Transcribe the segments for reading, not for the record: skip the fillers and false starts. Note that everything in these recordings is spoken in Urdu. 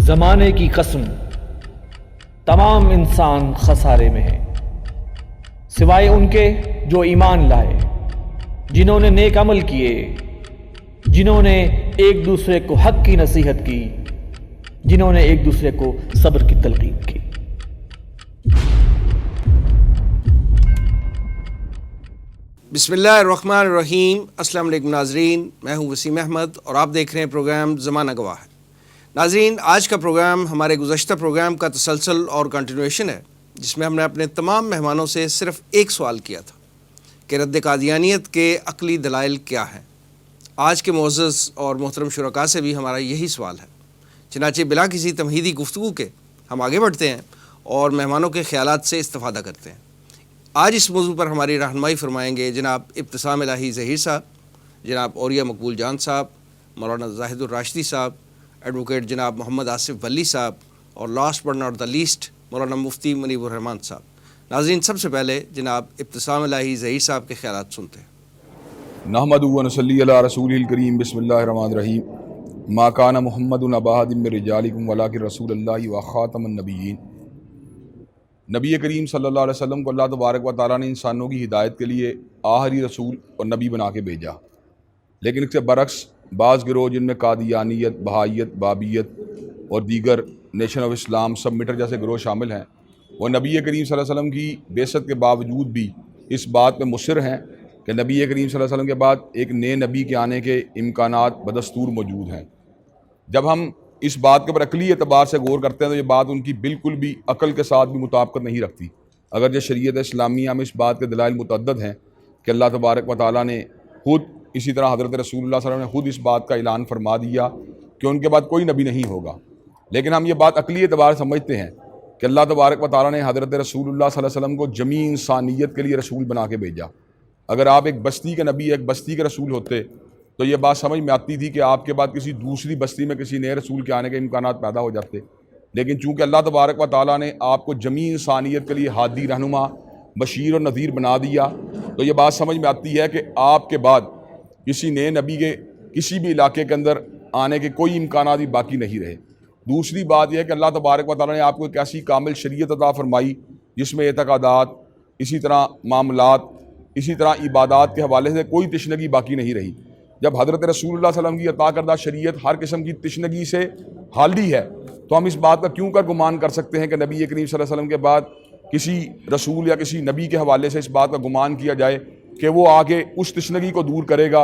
زمانے کی قسم تمام انسان خسارے میں ہیں سوائے ان کے جو ایمان لائے، جنہوں نے نیک عمل کیے، جنہوں نے ایک دوسرے کو حق کی نصیحت کی، جنہوں نے ایک دوسرے کو صبر کی تلقین کی۔ بسم اللہ الرحمن الرحیم۔ السلام علیکم ناظرین، میں ہوں وسیم احمد اور آپ دیکھ رہے ہیں پروگرام زمانہ گواہ ہے۔ ناظرین، آج کا پروگرام ہمارے گزشتہ پروگرام کا تسلسل اور کنٹینویشن ہے، جس میں ہم نے اپنے تمام مہمانوں سے صرف ایک سوال کیا تھا کہ رد قادیانیت کے عقلی دلائل کیا ہیں۔ آج کے معزز اور محترم شرکاء سے بھی ہمارا یہی سوال ہے، چنانچہ بلا کسی تمہیدی گفتگو کے ہم آگے بڑھتے ہیں اور مہمانوں کے خیالات سے استفادہ کرتے ہیں۔ آج اس موضوع پر ہماری رہنمائی فرمائیں گے جناب ابتسام الہی ظہیر صاحب، جناب عوریہ مقبول جان صاحب، مولانا زاہد الراشدی صاحب، ایڈوکیٹ جناب محمد آصف ولی صاحب، اور last but not the least مولانا مفتی منیب الرحمان صاحب۔ ناظرین، سب سے پہلے جناب ابتسام الہی ظہیر صاحب کے خیالات سنتے ہیں۔ نحمدہ و نصلی علی رسولہ الکریم۔ بسم اللہ الرحمن الرحیم۔ ما کان محمد ابا احد من رجالکم ولکن رسول اللہ و خاتم النبیین۔ نبی کریم صلی اللہ علیہ وسلم کو اللہ تبارک و تعالیٰ نے انسانوں کی ہدایت کے لیے آخری رسول اور نبی بنا کے بھیجا، لیکن اس کے برعکس بعض گروہ جن میں قادیانیت، بہائیت، بابیت اور دیگر نیشن آف اسلام سبمیٹر جیسے گروہ شامل ہیں، وہ نبی کریم صلی اللہ علیہ وسلم کی بعثت کے باوجود بھی اس بات پہ مصر ہیں کہ نبی کریم صلی اللہ علیہ وسلم کے بعد ایک نئے نبی کے آنے کے امکانات بدستور موجود ہیں۔ جب ہم اس بات کے اوپر عقلی اعتبار سے غور کرتے ہیں تو یہ بات ان کی بالکل بھی عقل کے ساتھ بھی مطابقت نہیں رکھتی۔ اگرچہ شریعت اسلامیہ میں اس بات کے دلائل متعدد ہیں کہ اللہ تبارک و تعالیٰ نے خود، اسی طرح حضرت رسول اللہ صلی اللہ علیہ وسلم نے خود اس بات کا اعلان فرما دیا کہ ان کے بعد کوئی نبی نہیں ہوگا، لیکن ہم یہ بات عقلی اعتبار سے سمجھتے ہیں کہ اللہ تبارک و تعالیٰ نے حضرت رسول اللہ صلی اللہ علیہ وسلم کو جمیع انسانیت کے لیے رسول بنا کے بھیجا۔ اگر آپ ایک بستی کے نبی، ایک بستی کے رسول ہوتے تو یہ بات سمجھ میں آتی تھی کہ آپ کے بعد کسی دوسری بستی میں کسی نئے رسول کے آنے کے امکانات پیدا ہو جاتے، لیکن چونکہ اللہ تبارک و تعالیٰ نے آپ کو جمیع انسانیت کے لیے ہادی، رہنما، بشیر اور نذیر بنا دیا، تو یہ بات سمجھ میں آتی ہے کہ آپ کے بعد کسی نئے نبی کے کسی بھی علاقے کے اندر آنے کے کوئی امکانات بھی باقی نہیں رہے۔ دوسری بات یہ ہے کہ اللہ تبارک و تعالیٰ نے آپ کو ایک ایسی کامل شریعت عطا فرمائی جس میں اعتقادات، اسی طرح معاملات، اسی طرح عبادات کے حوالے سے کوئی تشنگی باقی نہیں رہی۔ جب حضرت رسول اللہ صلی اللہ علیہ وسلم کی عطا کردہ شریعت ہر قسم کی تشنگی سے خالی ہے تو ہم اس بات کا کیوں کر گمان کر سکتے ہیں کہ نبی کریم صلی اللہ علیہ وسلم کے بعد کسی رسول یا کسی نبی کے حوالے سے اس بات کا گمان کیا جائے کہ وہ آگے اس تشنگی کو دور کرے گا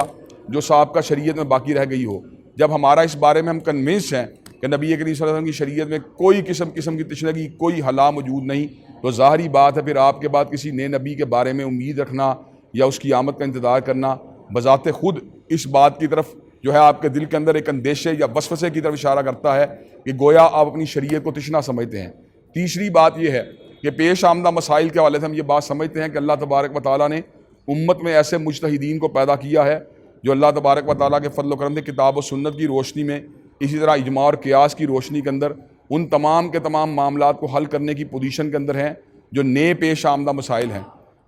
جو سابقہ شریعت میں باقی رہ گئی ہو، جب ہمارا اس بارے میں ہم کنونس ہیں کہ نبی کریم صلی اللہ علیہ وسلم کی شریعت میں کوئی قسم کی تشنگی، کوئی حلا موجود نہیں، تو ظاہری بات ہے پھر آپ کے بعد کسی نئے نبی کے بارے میں امید رکھنا یا اس کی آمد کا انتظار کرنا بذات خود اس بات کی طرف جو ہے آپ کے دل کے اندر ایک اندیشے یا وسوسے کی طرف اشارہ کرتا ہے کہ گویا آپ اپنی شریعت کو تشنا سمجھتے ہیں۔ تیسری بات یہ ہے کہ پیش آمدہ مسائل کے حوالے سے ہم یہ بات سمجھتے ہیں کہ اللہ تبارک و تعالیٰ نے امت میں ایسے مجتہدین کو پیدا کیا ہے جو اللہ تبارک و تعالیٰ کے فضل و کرم سے کتاب و سنت کی روشنی میں، اسی طرح اجماع اور قیاس کی روشنی کے اندر ان تمام کے تمام معاملات کو حل کرنے کی پوزیشن کے اندر ہیں جو نئے پیش آمدہ مسائل ہیں۔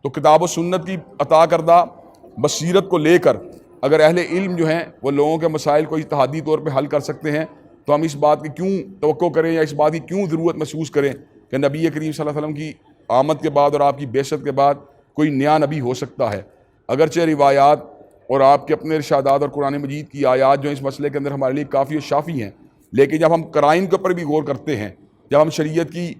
تو کتاب و سنت کی عطا کردہ بصیرت کو لے کر اگر اہل علم جو ہیں وہ لوگوں کے مسائل کو اجتہادی طور پہ حل کر سکتے ہیں تو ہم اس بات کی کیوں توقع کریں یا اس بات کی کیوں ضرورت محسوس کریں کہ نبی کریم صلی اللہ علیہ وسلم کی آمد کے بعد اور آپ کی بعثت کے بعد کوئی نیا نبی ہو سکتا ہے۔ اگرچہ روایات اور آپ کے اپنے ارشادات اور قرآن مجید کی آیات جو اس مسئلے کے اندر ہمارے لیے کافی و شافی ہیں، لیکن جب ہم قرائن کے اوپر بھی غور کرتے ہیں، جب ہم شریعت کی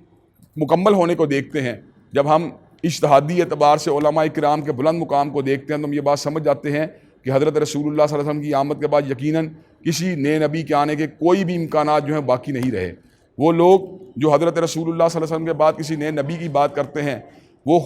مکمل ہونے کو دیکھتے ہیں، جب ہم اجتہادی اعتبار سے علماء کرام کے بلند مقام کو دیکھتے ہیں تو ہم یہ بات سمجھ جاتے ہیں کہ حضرت رسول اللہ صلی اللہ علیہ وسلم کی آمد کے بعد یقیناً کسی نئے نبی کے آنے کے کوئی بھی امکانات جو ہیں باقی نہیں رہے۔ وہ لوگ جو حضرت رسول اللہ صلی اللہ علیہ وسلم کے بعد کسی نئے نبی کی بات کرتے ہیں وہ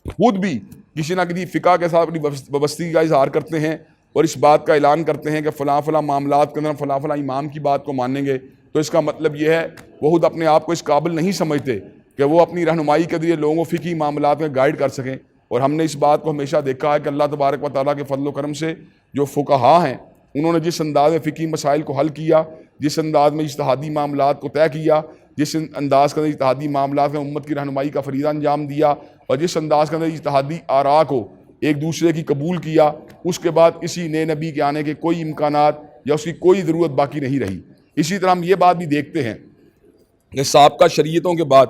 خود بھی کسی نہ کسی فقہ کے ساتھ اپنی وابستگی کا اظہار کرتے ہیں اور اس بات کا اعلان کرتے ہیں کہ فلاں فلاں معاملات کے اندر فلاں فلاں امام کی بات کو مانیں گے، تو اس کا مطلب یہ ہے وہ خود اپنے آپ کو اس قابل نہیں سمجھتے کہ وہ اپنی رہنمائی کے ذریعے لوگوں کو فقہی معاملات میں گائیڈ کر سکیں۔ اور ہم نے اس بات کو ہمیشہ دیکھا ہے کہ اللہ تبارک و تعالیٰ کے فضل و کرم سے جو فقہا ہیں انہوں نے جس انداز میں فقہی مسائل کو حل کیا، جس انداز میں اجتہادی معاملات کو طے کیا، جس انداز کے اندر اجتہادی معاملات میں امت کی رہنمائی کا فریضہ انجام دیا، اور جس انداز کے اندر اجتہادی آراء کو ایک دوسرے کی قبول کیا، اس کے بعد کسی نئے نبی کے آنے کے کوئی امکانات یا اس کی کوئی ضرورت باقی نہیں رہی۔ اسی طرح ہم یہ بات بھی دیکھتے ہیں کہ سابقہ شریعتوں کے بعد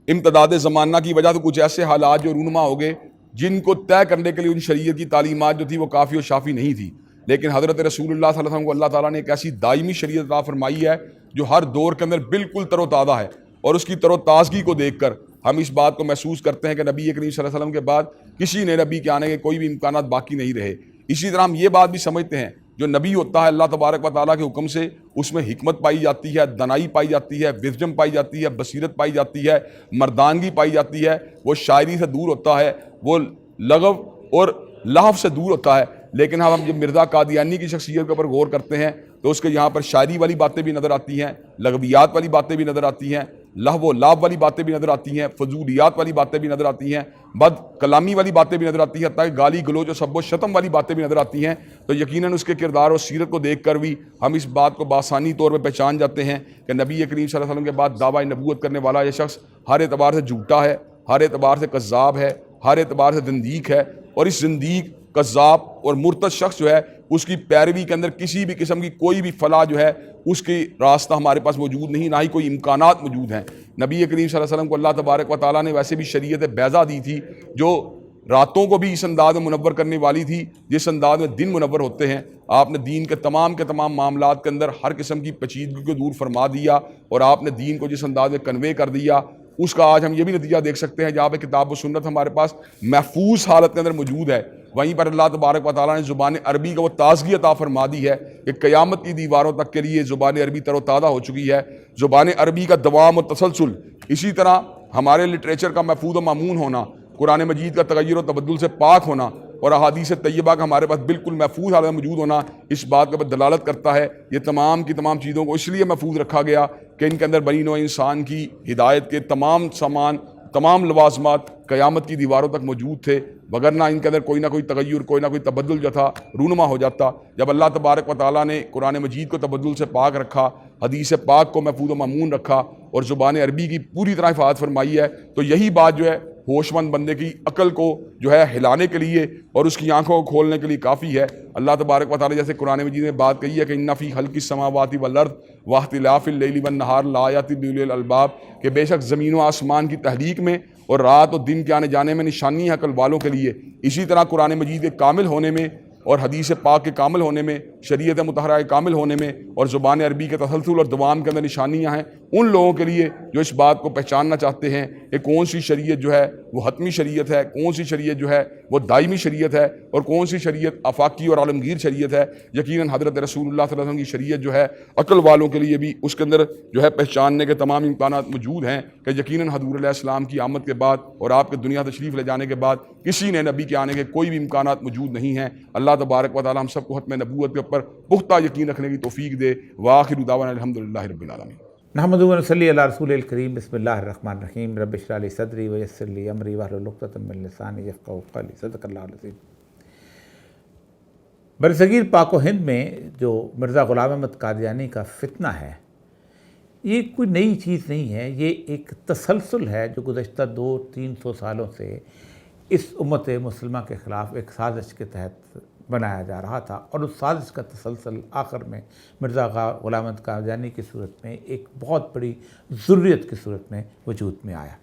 امتداد زمانہ کی وجہ سے کچھ ایسے حالات جو رونما ہو گئے جن کو طے کرنے کے لیے ان شریعت کی تعلیمات جو تھی وہ کافی و شافی نہیں تھی، لیکن حضرت رسول اللہ صلی اللہ علیہ وسلم کو اللہ تعالیٰ نے ایک ایسی دائمی شریعت عطا فرمائی ہے جو ہر دور کے اندر بالکل تر و تازہ ہے، اور اس کی تر و تازگی کو دیکھ کر ہم اس بات کو محسوس کرتے ہیں کہ نبی کریم صلی اللہ علیہ وسلم کے بعد کسی نے نبی کے آنے کے کوئی بھی امکانات باقی نہیں رہے۔ اسی طرح ہم یہ بات بھی سمجھتے ہیں جو نبی ہوتا ہے اللہ تبارک و تعالیٰ کے حکم سے اس میں حکمت پائی جاتی ہے، دنائی پائی جاتی ہے، وزڈم پائی جاتی ہے، بصیرت پائی جاتی ہے، مردانگی پائی جاتی ہے، وہ شاعری سے دور ہوتا ہے، وہ لغو اور لہو سے دور ہوتا ہے۔ لیکن ہم جب مرزا قادیانی کی شخصیت کے اوپر غور کرتے ہیں تو اس کے یہاں پر شاعری والی باتیں بھی نظر آتی ہیں، لغویات والی باتیں بھی نظر آتی ہیں، لہو و لعب والی باتیں بھی نظر آتی ہیں، فضولیات والی باتیں بھی نظر آتی ہیں، بد کلامی والی باتیں بھی نظر آتی ہیں، حتیٰ کہ گالی گلوچ و سب و شتم والی باتیں بھی نظر آتی ہیں۔ تو یقیناً اس کے کردار اور سیرت کو دیکھ کر بھی ہم اس بات کو بآسانی طور پہ پہچان جاتے ہیں کہ نبی کریم صلی اللہ علیہ وسلم کے بعد دعویٰ نبوت کرنے والا یہ شخص ہر اعتبار سے جھوٹا ہے، ہر اعتبار سے کذاب ہے، ہر اعتبار سے زندیق ہے، اور اس زندیق، کذاب اور مرتد شخص جو ہے اس کی پیروی کے اندر کسی بھی قسم کی کوئی بھی فلاح جو ہے اس کی راستہ ہمارے پاس موجود نہیں، نہ ہی کوئی امکانات موجود ہیں۔ نبی کریم صلی اللہ علیہ وسلم کو اللہ تبارک و تعالیٰ نے ویسے بھی شریعت بیضا دی تھی جو راتوں کو بھی اس انداز میں منور کرنے والی تھی جس انداز میں دن منور ہوتے ہیں۔ آپ نے دین کے تمام معاملات کے اندر ہر قسم کی پیچیدگی کو دور فرما دیا، اور آپ نے دین کو جس انداز میں کنوے کر دیا اس کا آج ہم یہ بھی نتیجہ دیکھ سکتے ہیں جہاں پہ کتاب و سنت ہمارے پاس محفوظ حالت کے اندر موجود ہے، وہیں پر اللہ تبارک و تعالیٰ نے زبان عربی کا وہ تازگی عطا فرما دی ہے کہ قیامت کی دیواروں تک کے لیے زبان عربی تر و تازہ ہو چکی ہے۔ زبان عربی کا دوام و تسلسل، اسی طرح ہمارے لٹریچر کا محفوظ و مامون ہونا، قرآن مجید کا تغیر و تبدل سے پاک ہونا، اور احادیث طیبہ کا ہمارے پاس بالکل محفوظ حالت میں موجود ہونا اس بات پر دلالت کرتا ہے۔ یہ تمام کی تمام چیزوں کو اس لیے محفوظ رکھا گیا کہ ان کے اندر بنی نوع انسان کی ہدایت کے تمام سامان، تمام لوازمات قیامت کی دیواروں تک موجود تھے، وگرنہ ان کے اندر کوئی نہ کوئی تغیر، کوئی نہ کوئی تبدل جو تھا رونما ہو جاتا۔ جب اللہ تبارک و تعالیٰ نے قرآن مجید کو تبدل سے پاک رکھا، حدیث پاک کو محفوظ و مامون رکھا، اور زبان عربی کی پوری طرح حفاظت فرمائی ہے، تو یہی بات جو ہے ہوش مند بندے کی عقل کو جو ہے ہلانے کے لیے اور اس کی آنکھوں کو کھولنے کے لیے کافی ہے۔ اللہ تبارک و تعالیٰ جیسے قرآن مجید میں بات کہی ہے کہ ان فی خلق السماوات والارض واختلاف اللیل والنہار لآیات لأولی الالباب، کہ بے شک زمین و آسمان کی تحریک میں اور رات اور دن کے آنے جانے میں نشانی ہے عقل والوں کے لیے۔ اسی طرح قرآن مجید کے کامل ہونے میں اور حدیث پاک کے کامل ہونے میں، شریعت مطہرہ کے کامل ہونے میں اور زبان عربی کے تسلسل اور دوام کے اندر نشانیاں ہیں ان لوگوں کے لیے جو اس بات کو پہچاننا چاہتے ہیں کہ کون سی شریعت جو ہے وہ حتمی شریعت ہے، کون سی شریعت جو ہے وہ دائمی شریعت ہے، اور کون سی شریعت آفاقی اور عالمگیر شریعت ہے۔ یقیناً حضرت رسول اللہ صلی اللہ علیہ وسلم کی شریعت جو ہے عقل والوں کے لیے بھی اس کے اندر جو ہے پہچاننے کے تمام امکانات موجود ہیں کہ یقیناً حضور علیہ السلام کی آمد کے بعد اور آپ کے دنیا تشریف لے جانے کے بعد کسی نے نبی کے آنے کے کوئی بھی امکانات موجود نہیں ہیں۔ اللہ تبارک و تعالی ہم سب کو ختم نبوت کے اوپر پختہ یقین رکھنے کی توفیق دے۔ وآخر دعوانا الحمدللہ رب العالمین۔ نحمدہ و نصلی علی رسول الکریم۔ بسم اللہ الرحمن الرحیم۔ رب اشرح لی صدری ویسر لی امری واحلل عقدۃ من لسانی یفقہوا قولی۔ صدق اللہ العظیم۔ برصغیر پاک و ہند میں جو مرزا غلام احمد قادیانی کا فتنہ ہے، یہ کوئی نئی چیز نہیں ہے، یہ ایک تسلسل ہے جو گزشتہ 200-300 سالوں سے اس امت مسلمہ کے خلاف ایک سازش کے تحت بنایا جا رہا تھا، اور اس سازش کا تسلسل آخر میں مرزا غلام احمد قادیانی کی صورت میں ایک بہت بڑی ضروریت کی صورت میں وجود میں آیا۔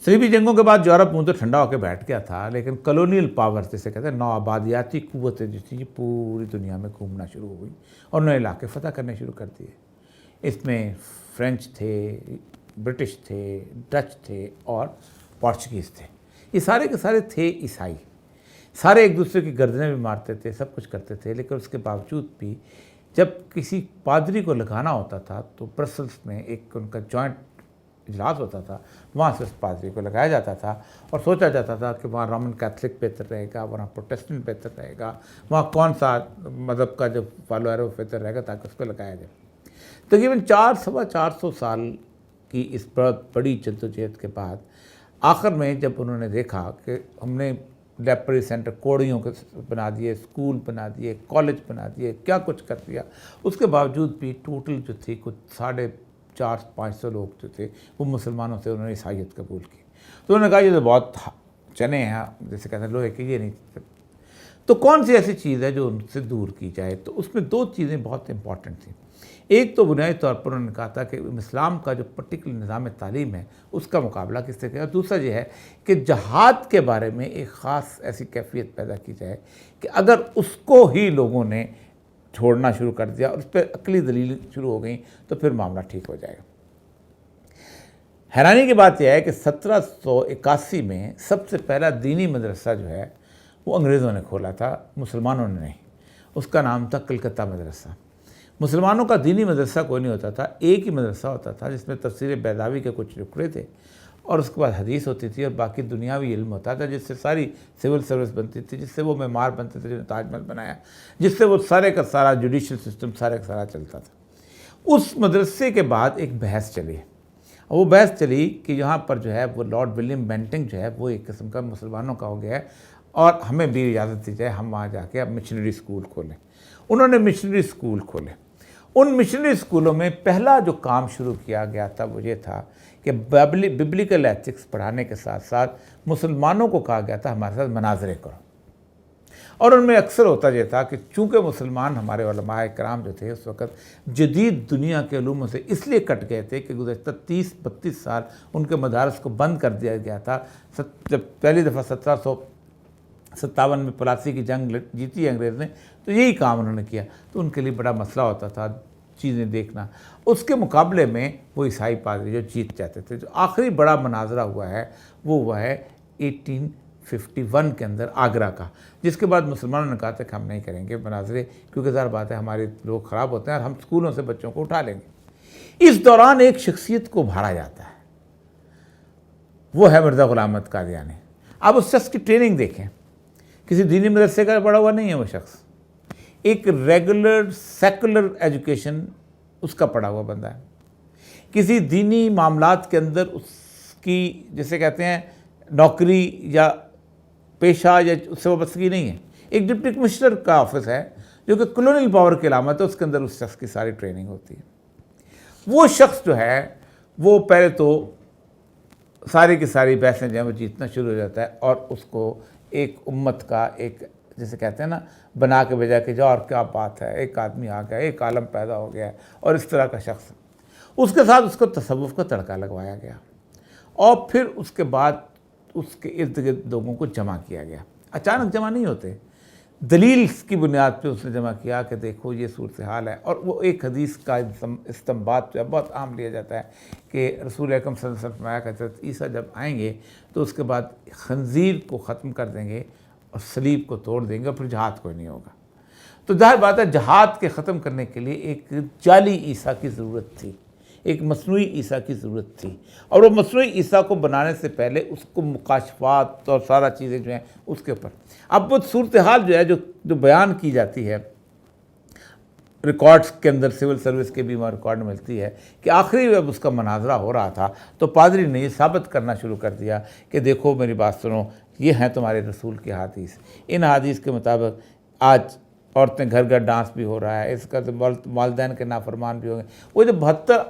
صلیبی جنگوں کے بعد یورپ منہ تو ٹھنڈا ہو کے بیٹھ گیا تھا، لیکن کلونیل پاور جسے کہتے ہیں، نو آبادیاتی قوتیں جو تھیں پوری دنیا میں گھومنا شروع ہو گئی اور نئے علاقے فتح کرنے شروع کر دیے۔ اس میں فرینچ تھے، برٹش تھے، ڈچ تھے اور پورچگیز تھے۔ یہ سارے کے سارے تھے عیسائی، سارے ایک دوسرے کی گردنیں بھی مارتے تھے، سب کچھ کرتے تھے، لیکن اس کے باوجود بھی جب کسی پادری کو لگانا ہوتا تھا تو برسلس میں ایک ان کا جوائنٹ اجلاس ہوتا تھا، وہاں سے اس پادری کو لگایا جاتا تھا اور سوچا جاتا تھا کہ وہاں رومن کیتھلک بہتر رہے گا، وہاں پروٹیسٹنٹ بہتر رہے گا، وہاں کون سا مذہب کا جو فالوور ہے وہ بہتر رہے گا تاکہ اس کو لگایا جائے۔ تقریباً 400 سال کی اس بہت بڑی جدوجہد کے بعد آخر میں جب انہوں نے دیکھا کہ ہم نے لیبرری سینٹر کوڑیوں کے بنا دیے، اسکول بنا دیے، کالج بنا دیے، کیا کچھ کر دیا، اس کے باوجود بھی ٹوٹل جو تھی کچھ 450-500 لوگ جو تھے وہ مسلمانوں سے انہوں نے عیسائیت قبول کی۔ تو انہوں نے کہا یہ تو بہت چنے ہیں، جیسے کہتے ہیں لوہے کے، یہ نہیں۔ تو کون سی ایسی چیز ہے جو ان سے دور کی جائے؟ تو اس میں دو چیزیں بہت امپورٹنٹ تھیں. ایک تو بنیادی طور پر انہوں نے کہا تھا کہ اسلام کا جو پرٹیکولر نظام تعلیم ہے اس کا مقابلہ کس سے کیا. دوسرا یہ ہے کہ جہاد کے بارے میں ایک خاص ایسی کیفیت پیدا کی جائے کہ اگر اس کو ہی لوگوں نے چھوڑنا شروع کر دیا اور اس پہ عقلی دلیل شروع ہو گئیں تو پھر معاملہ ٹھیک ہو جائے گا. حیرانی کی بات یہ ہے کہ 1781 میں سب سے پہلا دینی مدرسہ جو ہے وہ انگریزوں نے کھولا تھا، مسلمانوں نے نہیں. اس کا نام تھا کلکتہ مدرسہ. مسلمانوں کا دینی مدرسہ کوئی نہیں ہوتا تھا، ایک ہی مدرسہ ہوتا تھا جس میں تفسیر بیضاوی کے کچھ ٹکڑے تھے اور اس کے بعد حدیث ہوتی تھی اور باقی دنیاوی علم ہوتا تھا، جس سے ساری سول سروس بنتی تھی، جس سے وہ معمار بنتے تھے جو تاج محل بنایا، جس سے وہ سارے کا سارا جوڈیشل سسٹم سارے کا سارا چلتا تھا. اس مدرسے کے بعد ایک بحث چلی، اور وہ بحث چلی کہ یہاں پر جو ہے وہ لارڈ ولیم بینٹنگ جو ہے وہ ایک قسم کا مسلمانوں کا ہو گیا ہے اور ہمیں بھی اجازت دی جائے ہم وہاں جا کے اب مشنری اسکول کھولیں. انہوں نے مشنری اسکول کھولے. ان مشنری اسکولوں میں پہلا جو کام شروع کیا گیا تھا وہ یہ تھا کہ ببلیکل ایتھکس پڑھانے کے ساتھ ساتھ مسلمانوں کو کہا گیا تھا ہمارے ساتھ مناظرے کرو. اور ان میں اکثر ہوتا یہ تھا کہ چونکہ مسلمان ہمارے علماء کرام جو تھے اس وقت جدید دنیا کے علوموں سے اس لیے کٹ گئے تھے کہ گزشتہ 30-32 سال ان کے مدارس کو بند کر دیا گیا تھا. جب پہلی دفعہ 1757 میں پلاسی کی جنگ جیتی انگریز نے تو یہی کام انہوں نے کیا. تو ان کے لیے بڑا مسئلہ ہوتا تھا چیزیں دیکھنا. اس کے مقابلے میں وہ عیسائی پادری جو جیت جاتے تھے. جو آخری بڑا مناظرہ ہوا ہے وہ ہوا ہے 1851 کے اندر آگرہ کا، جس کے بعد مسلمانوں نے کہا تھا کہ ہم نہیں کریں گے مناظرے کیونکہ ظاہر بات ہے ہمارے لوگ خراب ہوتے ہیں اور ہم اسکولوں سے بچوں کو اٹھا لیں گے. اس دوران ایک شخصیت کو ابھارا جاتا ہے، وہ ہے مرزا غلام احمد قادیانی. اب اس شخص کی ٹریننگ دیکھیں، کسی دینی مدرسے کا پڑھا ہوا نہیں ہے وہ شخص، ایک ریگولر سیکولر ایجوکیشن اس کا پڑھا ہوا بندہ ہے. کسی دینی معاملات کے اندر اس کی جسے کہتے ہیں نوکری یا پیشہ یا اس سے وابستگی نہیں ہے. ایک ڈپٹی کمشنر کا آفس ہے جو کہ کلونیل پاور کی علامت ہے، اس کے اندر اس شخص کی ساری ٹریننگ ہوتی ہے. وہ شخص جو ہے وہ پہلے تو ساری کی ساری بحثیں جو ہیں وہ جیتنا شروع ہو جاتا ہے اور اس کو ایک امت کا ایک جسے کہتے ہیں نا بنا کے بھیجا کہ جاؤ اور کیا بات ہے، ایک آدمی آ گیا، ایک عالم پیدا ہو گیا اور اس طرح کا شخص. اس کے ساتھ اس کو تصوف کا تڑکا لگوایا گیا اور پھر اس کے بعد اس کے ارد گرد لوگوں کو جمع کیا گیا. اچانک جمع نہیں ہوتے، دلیل کی بنیاد پہ اس نے جمع کیا کہ دیکھو یہ صورتحال ہے. اور وہ ایک حدیث کا استنباط جو ہے بہت عام لیا جاتا ہے کہ رسول اکرم صلی اللہ علیہ وسلم فرمایا کہ حضرت عیسیٰ جب آئیں گے تو اس کے بعد خنزیر کو ختم کر دیں گے اور صلیب کو توڑ دیں گے اور پھر جہاد کوئی نہیں ہوگا. تو ظاہر بات ہے جہاد کے ختم کرنے کے لیے ایک جعلی عیسیٰ کی ضرورت تھی، ایک مصنوعی عیسیٰ کی ضرورت تھی. اور وہ مصنوعی عیسیٰ کو بنانے سے پہلے اس کو مکاشفات اور سارا چیزیں جو ہیں اس کے اوپر. اب وہ صورتحال جو ہے جو بیان کی جاتی ہے ریکارڈز کے اندر، سول سروس کے بھی وہاں ریکارڈ ملتی ہے کہ آخری جب اس کا مناظرہ ہو رہا تھا تو پادری نے یہ ثابت کرنا شروع کر دیا کہ دیکھو میری بات سنو، یہ ہیں تمہارے رسول کے حدیث. ان حدیث کے مطابق آج عورتیں گھر گھر ڈانس بھی ہو رہا ہے، اس کا والدین کے نافرمان بھی ہو گئے. وہ جو 72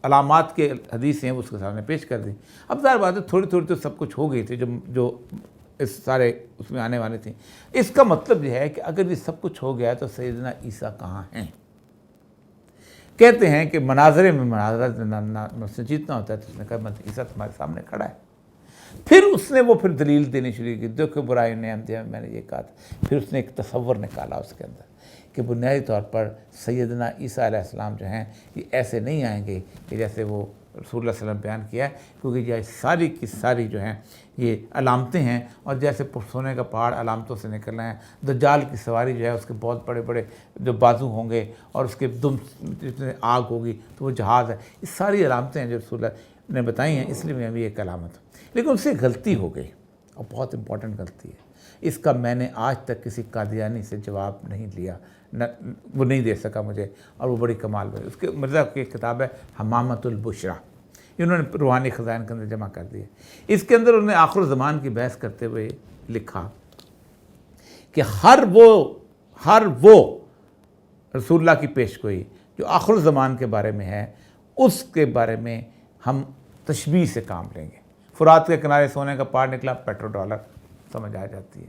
علامات کے حدیث ہیں اس کے سامنے پیش کر دیں. اب ظاہر بات ہے تھوڑی تھوڑی تو سب کچھ ہو گئی تھی جو اس سارے اس میں آنے والی تھیں. اس کا مطلب یہ ہے کہ اگر یہ سب کچھ ہو گیا تو سیدنا عیسیٰ کہاں ہیں؟ کہتے ہیں کہ مناظرے میں مناظرہ جیتنا ہوتا ہے تو اس نے کہا عیسیٰ تمہارے سامنے کھڑا ہے. پھر اس نے وہ پھر دلیل دینی شروع کی، دیکھو برائی نے دیا میں نے یہ کہا تھا. پھر اس نے ایک تصور نکالا اس کے اندر کہ بنیادی طور پر سیدنا عیسیٰ علیہ السلام جو ہیں یہ ایسے نہیں آئیں گے کہ جیسے وہ رسول اللہ صلی اللہ علیہ وسلم بیان کیا ہے، کیونکہ یہ ساری کی ساری جو ہیں یہ علامتیں ہیں اور جیسے سونے کا پہاڑ علامتوں سے نکلنا ہے. دجال کی سواری جو ہے اس کے بہت بڑے بڑے جو بازو ہوں گے اور اس کے دم جتنے آگ ہوگی تو وہ جہاز ہے. یہ ساری علامتیں ہیں جو رسول اللہ نے بتائی ہیں، اس لیے میں بھی ایک علامت. لیکن اس سے غلطی ہو گئی اور بہت امپورٹنٹ غلطی ہے. اس کا میں نے آج تک کسی قادیانی سے جواب نہیں لیا، وہ نہیں دے سکا مجھے، اور وہ بڑی کمال بنی. اس کے مرزا کی ایک کتاب ہے حمامۃ البشرا، انہوں نے روحانی خزائن کے اندر جمع کر دی ہے. اس کے اندر انہوں نے آخر الزمان کی بحث کرتے ہوئے لکھا کہ ہر وہ رسول اللہ کی پیشگوئی جو آخر الزمان کے بارے میں ہے اس کے بارے میں ہم تشبیہ سے کام لیں گے. فرات کے کنارے سونے کا پہاڑ نکلا، پیٹرو ڈالر سمجھ آ جاتی ہے.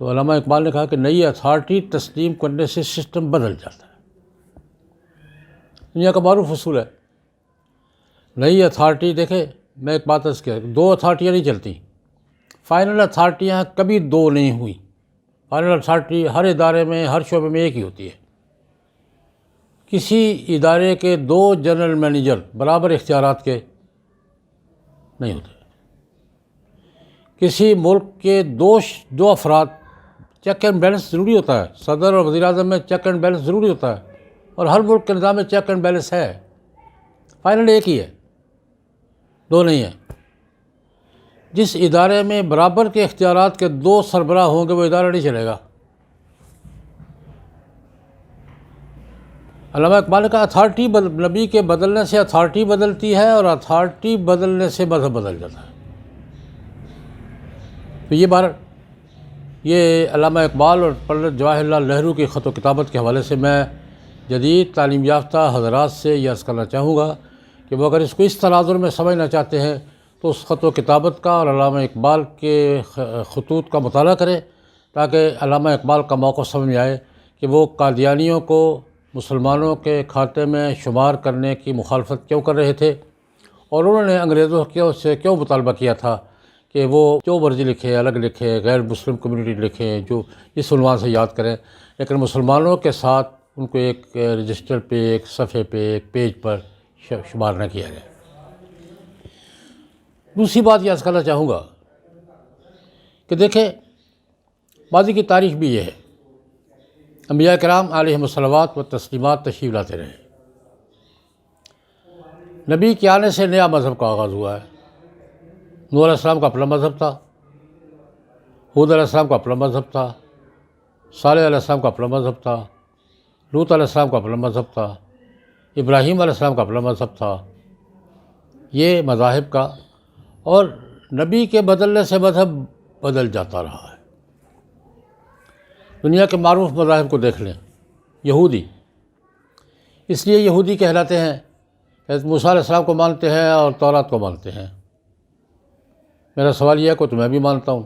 تو علامہ اقبال نے کہا کہ نئی اتھارٹی تسلیم کرنے سے سسٹم بدل جاتا ہے۔ دنیا کا معروف اصول ہے، نئی اتھارٹی، دیکھیں میں ایک بات عرض کیا، دو اتھارٹیاں نہیں چلتی، فائنل اتھارٹیاں کبھی دو نہیں ہوئی۔ فائنل اتھارٹی ہر ادارے میں، ہر شعبے میں ایک ہی ہوتی ہے۔ کسی ادارے کے دو جنرل مینیجر برابر اختیارات کے نہیں ہوتے۔ کسی ملک کے دو افراد، چیک اینڈ بیلنس ضروری ہوتا ہے، صدر اور وزیر اعظم میں چیک اینڈ بیلنس ضروری ہوتا ہے، اور ہر ملک کے نظام میں چیک اینڈ بیلنس ہے، فائنل ایک ہی ہے، دو نہیں ہے۔ جس ادارے میں برابر کے اختیارات کے دو سربراہ ہوں گے وہ ادارہ نہیں چلے گا۔ علامہ اقبال نے کہا اتھارٹی نبی کے بدلنے سے اتھارٹی بدلتی ہے، اور اتھارٹی بدلنے سے مذہب بدل جاتا ہے۔ تو یہ علامہ اقبال اور پنڈت جواہر لال نہرو کی خط و کتابت کے حوالے سے میں جدید تعلیم یافتہ حضرات سے یہ عرض کرنا چاہوں گا کہ وہ اگر اس کو اس تناظر میں سمجھنا چاہتے ہیں تو اس خط و کتابت کا اور علامہ اقبال کے خطوط کا مطالعہ کریں، تاکہ علامہ اقبال کا موقف سمجھ میں آئے کہ وہ قادیانیوں کو مسلمانوں کے کھاتے میں شمار کرنے کی مخالفت کیوں کر رہے تھے، اور انہوں نے انگریزوں سے کیوں مطالبہ کیا تھا کہ وہ جو مرضی لکھے، الگ لکھے، غیر مسلم کمیونٹی لکھیں، جو اس عنوان سے یاد کریں، لیکن مسلمانوں کے ساتھ ان کو ایک رجسٹر پہ، ایک صفحے پہ، ایک پیج پر شمار نہ کیا جائے۔ دوسری بات یہ عرض کرنا چاہوں گا کہ دیکھیں ماضی کی تاریخ بھی یہ ہے، انبیاء کرام علیہم الصلوات و تسلیمات تشریف لاتے رہے، نبی کے آنے سے نیا مذہب کا آغاز ہوا ہے۔ نوح علیہ السلام کا اپنا مذہب تھا، ہود علیہ السلام کا اپنا مذہب تھا، صالح علیہ السلام کا اپنا مذہب تھا، لوط علیہ السلام کا اپنا مذہب تھا، ابراہیم علیہ السلام کا اپنا مذہب تھا۔ یہ مذاہب کا، اور نبی کے بدلنے سے مذہب بدل جاتا رہا ہے۔ دنیا کے معروف مذاہب کو دیکھ لیں، یہودی، اس لیے یہودی کہلاتے ہیں، حضرت موسیٰ علیہ السلام کو مانتے ہیں اور تورات کو مانتے ہیں۔ میرا سوال یہ ہے کہ تو میں بھی مانتا ہوں،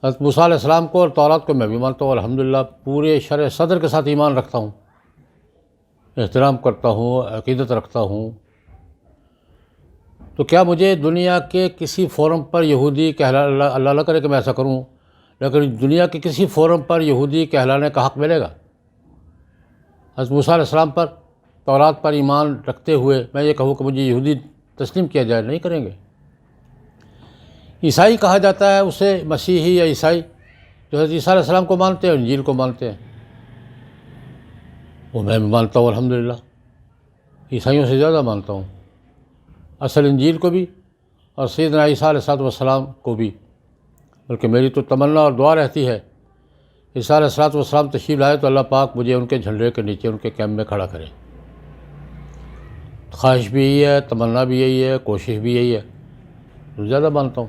حضرت موسیٰ علیہ السلام کو اور تورات کو میں بھی مانتا ہوں، الحمدللہ پورے شرح صدر کے ساتھ ایمان رکھتا ہوں، احترام کرتا ہوں، عقیدت رکھتا ہوں۔ تو کیا مجھے دنیا کے کسی فورم پر یہودی اللہ نہ کرے کہ میں ایسا کروں، لیکن دنیا کے کسی فورم پر یہودی کہلانے کا حق ملے گا؟ حضرت موسیٰ علیہ السلام پر، تورات پر ایمان رکھتے ہوئے میں یہ کہوں کہ مجھے یہودی تسلیم کیا جائے، نہیں کریں گے۔ عیسائی کہا جاتا ہے اسے، مسیحی یا عیسائی، جو حضرت عیسیٰ علیہ السلام کو مانتے ہیں، انجیل کو مانتے ہیں، وہ میں بھی مانتا ہوں الحمدللہ، عیسائیوں سے زیادہ مانتا ہوں، اصل انجیل کو بھی اور سیدنا عیسیٰ علیہ السلام کو بھی۔ بلکہ میری تو تمنا اور دعا رہتی ہے عیسیٰ علیہ السلام تشریف لائے تو اللہ پاک مجھے ان کے جھنڈے کے نیچے، ان کے کیمپ میں کھڑا کرے۔ خواہش بھی یہی ہے، تمنا بھی یہی ہے، کوشش بھی یہی ہے، تو زیادہ مانتا ہوں۔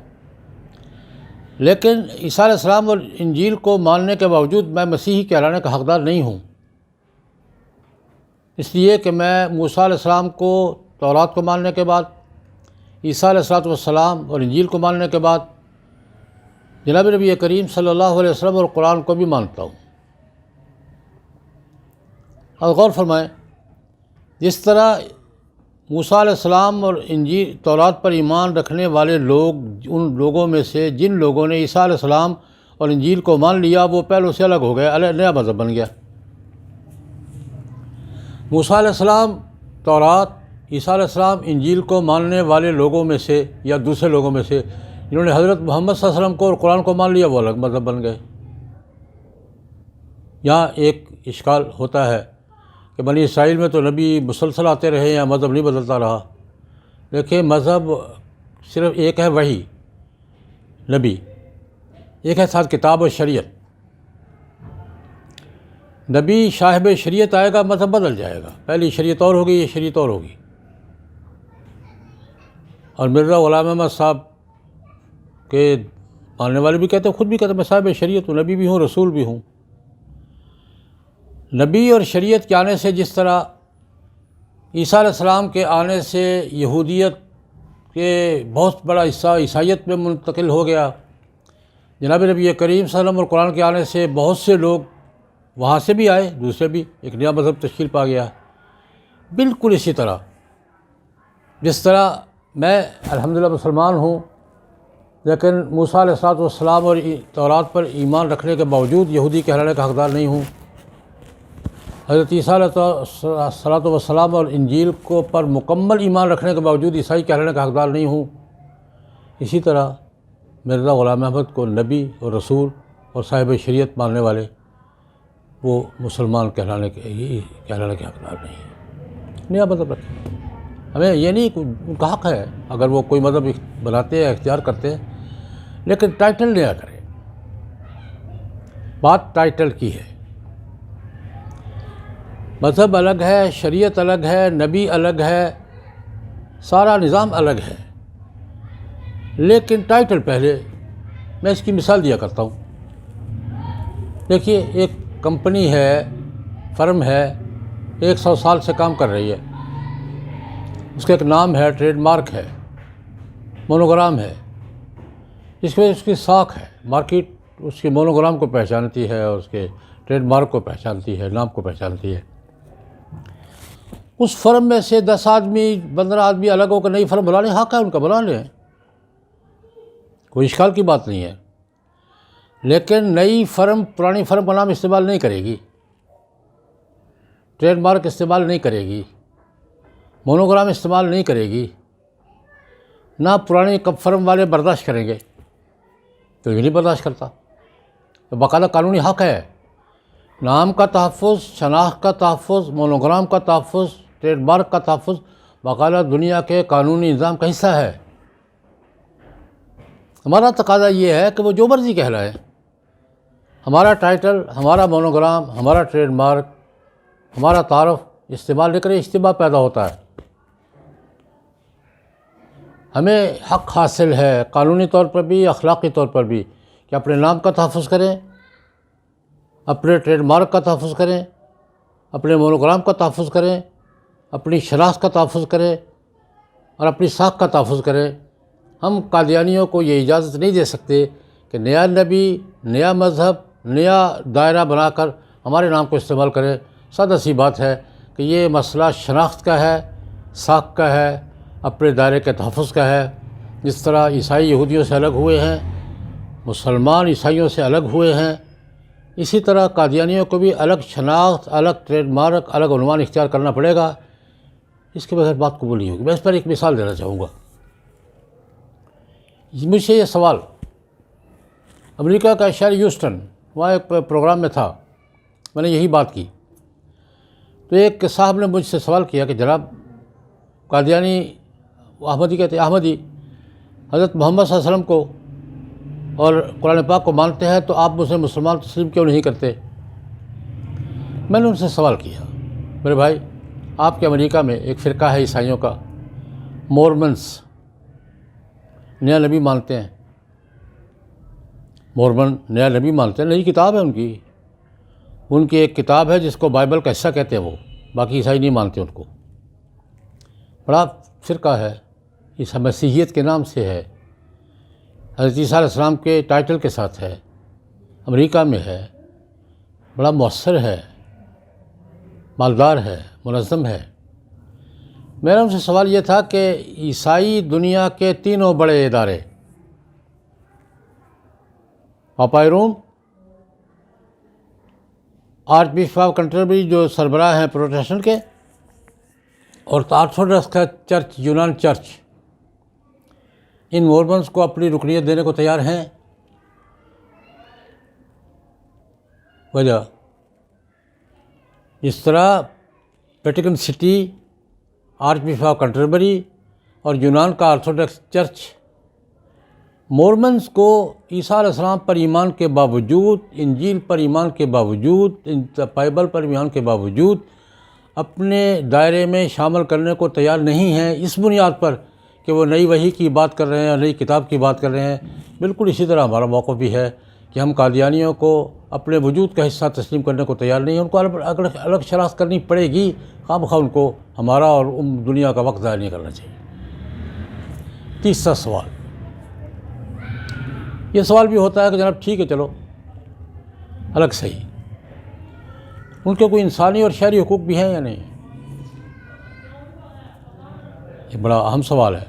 لیکن عیسیٰ علیہ السلام اور انجیل کو ماننے کے باوجود میں مسیحی کہلانے کا حقدار نہیں ہوں، اس لیے کہ میں موسیٰ علیہ السلام کو، تورات کو ماننے کے بعد، عیسیٰ علیہ السلام اور انجیل کو ماننے کے بعد جناب نبی کریم صلی اللہ علیہ وسلم اور قرآن کو بھی مانتا ہوں۔ اور غور فرمائیں، جس طرح موسیٰ علیہ السلام اور انجیل تورات پر ایمان رکھنے والے لوگ، ان لوگوں میں سے جن لوگوں نے عیسیٰ علیہ السلام اور انجیل کو مان لیا، وہ پہلو سے الگ ہو گئے، نیا مذہب بن گیا۔ موسیٰ علیہ السلام، تورات، عیسیٰ علیہ السلام، انجیل کو ماننے والے لوگوں میں سے یا دوسرے لوگوں میں سے جنہوں نے حضرت محمد صلی اللہ علیہ وسلم کو اور قرآن کو مان لیا، وہ الگ مذہب بن گئے۔ یہاں ایک اشکال ہوتا ہے کہ بنی اسرائیل میں تو نبی مسلسل آتے رہے یا مذہب نہیں بدلتا رہا۔ دیکھیں، مذہب صرف ایک ہے، وحی، نبی، ایک ہے ساتھ کتاب اور شریعت۔ نبی صاحب شریعت آئے گا، مذہب بدل جائے گا، پہلی شریعت اور ہوگی، یہ شریعت اور ہوگی۔ اور مرزا غلام احمد صاحب کے ماننے والے بھی کہتے ہیں، خود بھی کہتے ہیں میں صاحب شریعت ہوں، نبی بھی ہوں، رسول بھی ہوں۔ نبی اور شریعت کے آنے سے، جس طرح عیسیٰ علیہ السلام کے آنے سے یہودیت کے بہت بڑا حصہ عیسائیت میں منتقل ہو گیا، جناب نبی کریم صلی اللہ علیہ وسلم اور قرآن کے آنے سے بہت سے لوگ وہاں سے بھی آئے، دوسرے بھی ایک نیا مذہب تشکیل پا گیا. بالکل اسی طرح جس طرح میں الحمدللہ مسلمان ہوں، لیکن موسیٰ علیہ السلام اور تورات پر ایمان رکھنے کے باوجود یہودی کہلانے کا حقدار نہیں ہوں. حضرت عیسیٰ علیہ السلام اور انجیل کو پر مکمل ایمان رکھنے کے باوجود عیسائی کہلانے کا حقدار نہیں ہوں. اسی طرح مرزا غلام احمد کو نبی اور رسول اور صاحب شریعت ماننے والے وہ مسلمان کہلانے کے حقدار نہیں ہیں. نیا مذہب رکھیں. ہمیں یہ نہیں، ان کا حق ہے اگر وہ کوئی مذہب بناتے ہیں، اختیار کرتے ہیں، لیکن ٹائٹل نیا کریں. بات ٹائٹل کی ہے. مذہب الگ ہے، شریعت الگ ہے، نبی الگ ہے، سارا نظام الگ ہے، لیکن ٹائٹل پہلے. میں اس کی مثال دیا کرتا ہوں. دیکھیے، ایک کمپنی ہے، فرم ہے، 100 سال سے کام کر رہی ہے. اس کا ایک نام ہے، ٹریڈ مارک ہے، مونوگرام ہے، جس کی وجہ سے اس کی ساکھ ہے. مارکیٹ اس کے مونوگرام کو پہچانتی ہے اور اس کے ٹریڈ مارک کو پہچانتی ہے، نام کو پہچانتی ہے. اس فرم میں سے 10 آدمی 15 آدمی الگ ہو کر نئی فرم بنا لیں، حق ہے ان کا، بنا لیں، کوئی اشکال کی بات نہیں ہے. لیکن نئی فرم پرانی فرم کا نام استعمال نہیں کرے گی، ٹریڈ مارک استعمال نہیں کرے گی، مونوگرام استعمال نہیں کرے گی. نہ پرانی فرم والے برداشت کریں گے، تو یہ نہیں برداشت کرتا. تو باقاعدہ قانونی حق ہے. نام کا تحفظ، شناخت کا تحفظ، مونوگرام کا تحفظ، ٹریڈ مارک کا تحفظ باقاعدہ دنیا کے قانونی نظام کا حصہ ہے. ہمارا تقاضا یہ ہے کہ وہ جو مرضی کہلائے، ہمارا ٹائٹل، ہمارا مونوگرام، ہمارا ٹریڈ مارک، ہمارا تعارف استعمال نہیں کرے. اشتباہ پیدا ہوتا ہے. ہمیں حق حاصل ہے قانونی طور پر بھی، اخلاقی طور پر بھی، کہ اپنے نام کا تحفظ کریں، اپنے ٹریڈ مارک کا تحفظ کریں، اپنے مونوگرام کا تحفظ کریں، اپنی شناخت کا تحفظ کریں اور اپنی ساکھ کا تحفظ کریں. ہم قادیانیوں کو یہ اجازت نہیں دے سکتے کہ نیا نبی، نیا مذہب، نیا دائرہ بنا کر ہمارے نام کو استعمال کریں. سادہ سی بات ہے کہ یہ مسئلہ شناخت کا ہے، ساکھ کا ہے، اپنے دائرے کے تحفظ کا ہے. جس طرح عیسائی یہودیوں سے الگ ہوئے ہیں، مسلمان عیسائیوں سے الگ ہوئے ہیں، اسی طرح قادیانیوں کو بھی الگ شناخت، الگ ٹریڈ مارک، الگ عنوان اختیار کرنا پڑے گا. اس کے بغیر بات قبول نہیں ہوگی. میں اس پر ایک مثال دینا چاہوں گا. مجھ سے یہ سوال، امریکہ کا شہر ہیوسٹن، وہاں ایک پروگرام میں تھا، میں نے یہی بات کی. تو ایک صاحب نے مجھ سے سوال کیا کہ جناب، قادیانی احمدی کہتے ہیں، احمدی حضرت محمد صلی اللہ علیہ وسلم کو اور قرآن پاک کو مانتے ہیں، تو آپ مجھے مسلمان تسلیم کیوں نہیں کرتے؟ میں نے ان سے سوال کیا، میرے بھائی، آپ کے امریکہ میں ایک فرقہ ہے عیسائیوں کا، مورمنس، نیا نبی مانتے ہیں. مورمن نیا نبی مانتے ہیں، نئی کتاب ہے ان کی ایک کتاب ہے جس کو بائبل کا حصہ کہتے ہیں. وہ باقی عیسائی نہیں مانتے ان کو. بڑا فرقہ ہے، اس مسیحیت کے نام سے ہے، حضرت عیسیٰ علیہ السلام کے ٹائٹل کے ساتھ ہے، امریکہ میں ہے، بڑا مؤثر ہے، مالدار ہے، منظم ہے. میرا ان سے سوال یہ تھا کہ عیسائی دنیا کے 3 بڑے ادارے، پاپائی روم، آرچ بشپ آف کنٹربری جو سربراہ ہیں پروٹیسٹنٹ کے، اور آرتھوڈاکس کا چرچ، یونان چرچ، ان مورمنس کو اپنی رکنیت دینے کو تیار ہیں. وجہ اس طرح Vatican city, archbishop of Canterbury اور یونان کا آرتھوڈاکس چرچ مورمنس کو عیسیٰ علیہ السلام پر ایمان کے باوجود، انجیل پر ایمان کے باوجود، بائبل پر ایمان کے باوجود اپنے دائرے میں شامل کرنے کو تیار نہیں ہیں، اس بنیاد پر کہ وہ نئی وحی کی بات کر رہے ہیں اور نئی کتاب کی بات کر رہے ہیں. بالکل اسی طرح ہمارا موقف بھی ہے کہ ہم قادیانیوں کو اپنے وجود کا حصہ تسلیم کرنے کو تیار نہیں ہیں. ان کو الگ شناخت کرنی پڑے گی، خواہ بخواہ ان کو ہمارا اور دنیا کا وقت ضائع نہیں کرنا چاہیے. تیسرا سوال، یہ سوال بھی ہوتا ہے کہ جناب ٹھیک ہے چلو الگ صحیح، ان کے کوئی انسانی اور شہری حقوق بھی ہیں یا نہیں؟ یہ بڑا اہم سوال ہے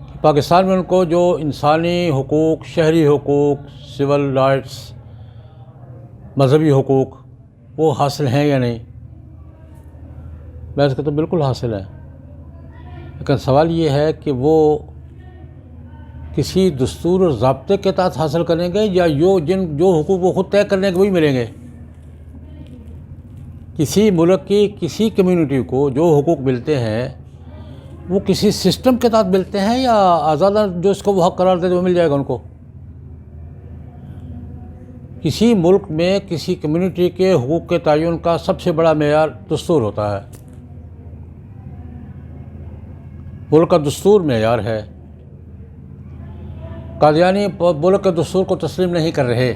کہ پاکستان میں ان کو جو انسانی حقوق، شہری حقوق، سول رائٹس، مذہبی حقوق وہ حاصل ہیں یا نہیں؟ میں اس کا تو بالکل حاصل ہے، لیکن سوال یہ ہے کہ وہ کسی دستور اور ضابطے کے تحت حاصل کریں گے یا جو حقوق وہ خود طے کرنے کے وہی ملیں گے؟ کسی ملک کی کسی کمیونٹی کو جو حقوق ملتے ہیں وہ کسی سسٹم کے تحت ملتے ہیں یا آزادانہ جو اس کو وہ حق قرار دے وہ مل جائے گا ان کو؟ کسی ملک میں کسی کمیونٹی کے حقوق کے تعین کا سب سے بڑا معیار دستور ہوتا ہے، ملک کا دستور معیار ہے۔ قادیانی ملک کے دستور کو تسلیم نہیں کر رہے۔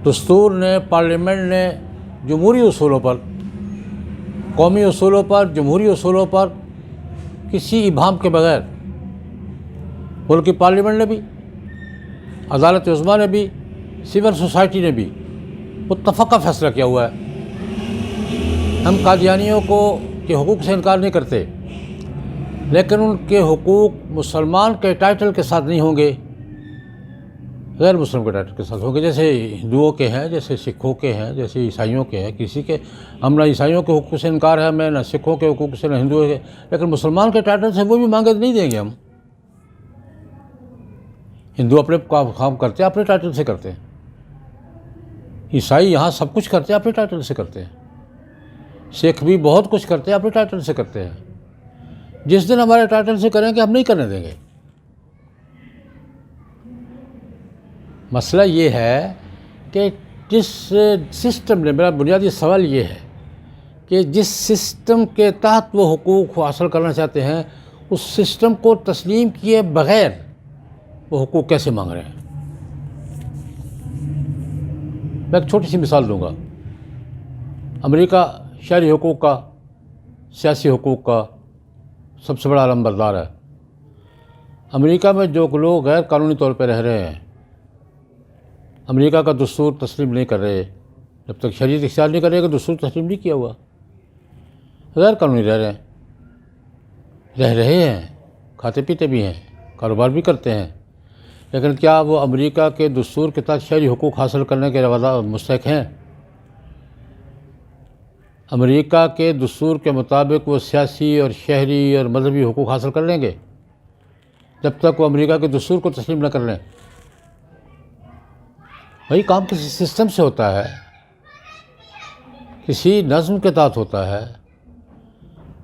دستور نے، پارلیمنٹ نے جمہوری اصولوں پر، قومی اصولوں پر، جمہوری اصولوں پر کسی ابہام کے بغیر ملک کی پارلیمنٹ نے بھی، عدالت عظمیٰ نے بھی، سول سوسائٹی نے بھی متفقہ فیصلہ کیا ہوا ہے۔ ہم قادیانیوں کے حقوق سے انکار نہیں کرتے، لیکن ان کے حقوق مسلمان کے ٹائٹل کے ساتھ نہیں ہوں گے، غیر مسلم کے ٹائٹل کے ساتھ ہوں گے، جیسے ہندوؤں کے ہیں، جیسے سکھوں کے ہیں، جیسے عیسائیوں کے ہیں۔ کسی کے ہم نہ عیسائیوں کے حقوق سے انکار ہے ہمیں، نہ سکھوں کے حقوق سے، نہ ہندوؤں کے، لیکن مسلمان کے ٹائٹل سے وہ بھی مانگے نہیں دیں گے ہم۔ ہندو اپنے کام کرتے ہیں، اپنے ٹائٹل سے کرتے ہیں، عیسائی یہاں سب کچھ کرتے ہیں اپنے ٹائٹل سے کرتے ہیں، سکھ بھی بہت کچھ کرتے ہیں اپنے ٹائٹل سے کرتے ہیں۔ جس دن ہمارے ٹائٹل سے کریں گے ہم نہیں کرنے دیں گے۔ مسئلہ یہ ہے کہ جس سسٹم نے، میرا بنیادی سوال یہ ہے کہ جس سسٹم کے تحت وہ حقوق حاصل کرنا چاہتے ہیں اس سسٹم کو تسلیم کیے بغیر وہ حقوق کیسے مانگ رہے ہیں؟ میں ایک چھوٹی سی مثال دوں گا۔ امریکہ شہری حقوق کا، سیاسی حقوق کا سب سے بڑا علمبردار ہے۔ امریکہ میں جو لوگ غیر قانونی طور پہ رہ رہے ہیں، امریکہ کا دستور تسلیم نہیں کر رہے، جب تک شریعت اختیار نہیں کرے گا دستور تسلیم نہیں کیا ہوا، غیر قانونی رہ رہے ہیں، کھاتے پیتے بھی ہیں، کاروبار بھی کرتے ہیں، لیکن کیا وہ امریکہ کے دستور کے تحت شہری حقوق حاصل کرنے کے مستحق ہیں؟ امریکہ کے دستور کے مطابق وہ سیاسی اور شہری اور مذہبی حقوق حاصل کر لیں گے جب تک وہ امریکہ کے دستور کو تسلیم نہ کر لیں؟ وہی کام کسی سسٹم سے ہوتا ہے، کسی نظم کے تحت ہوتا ہے۔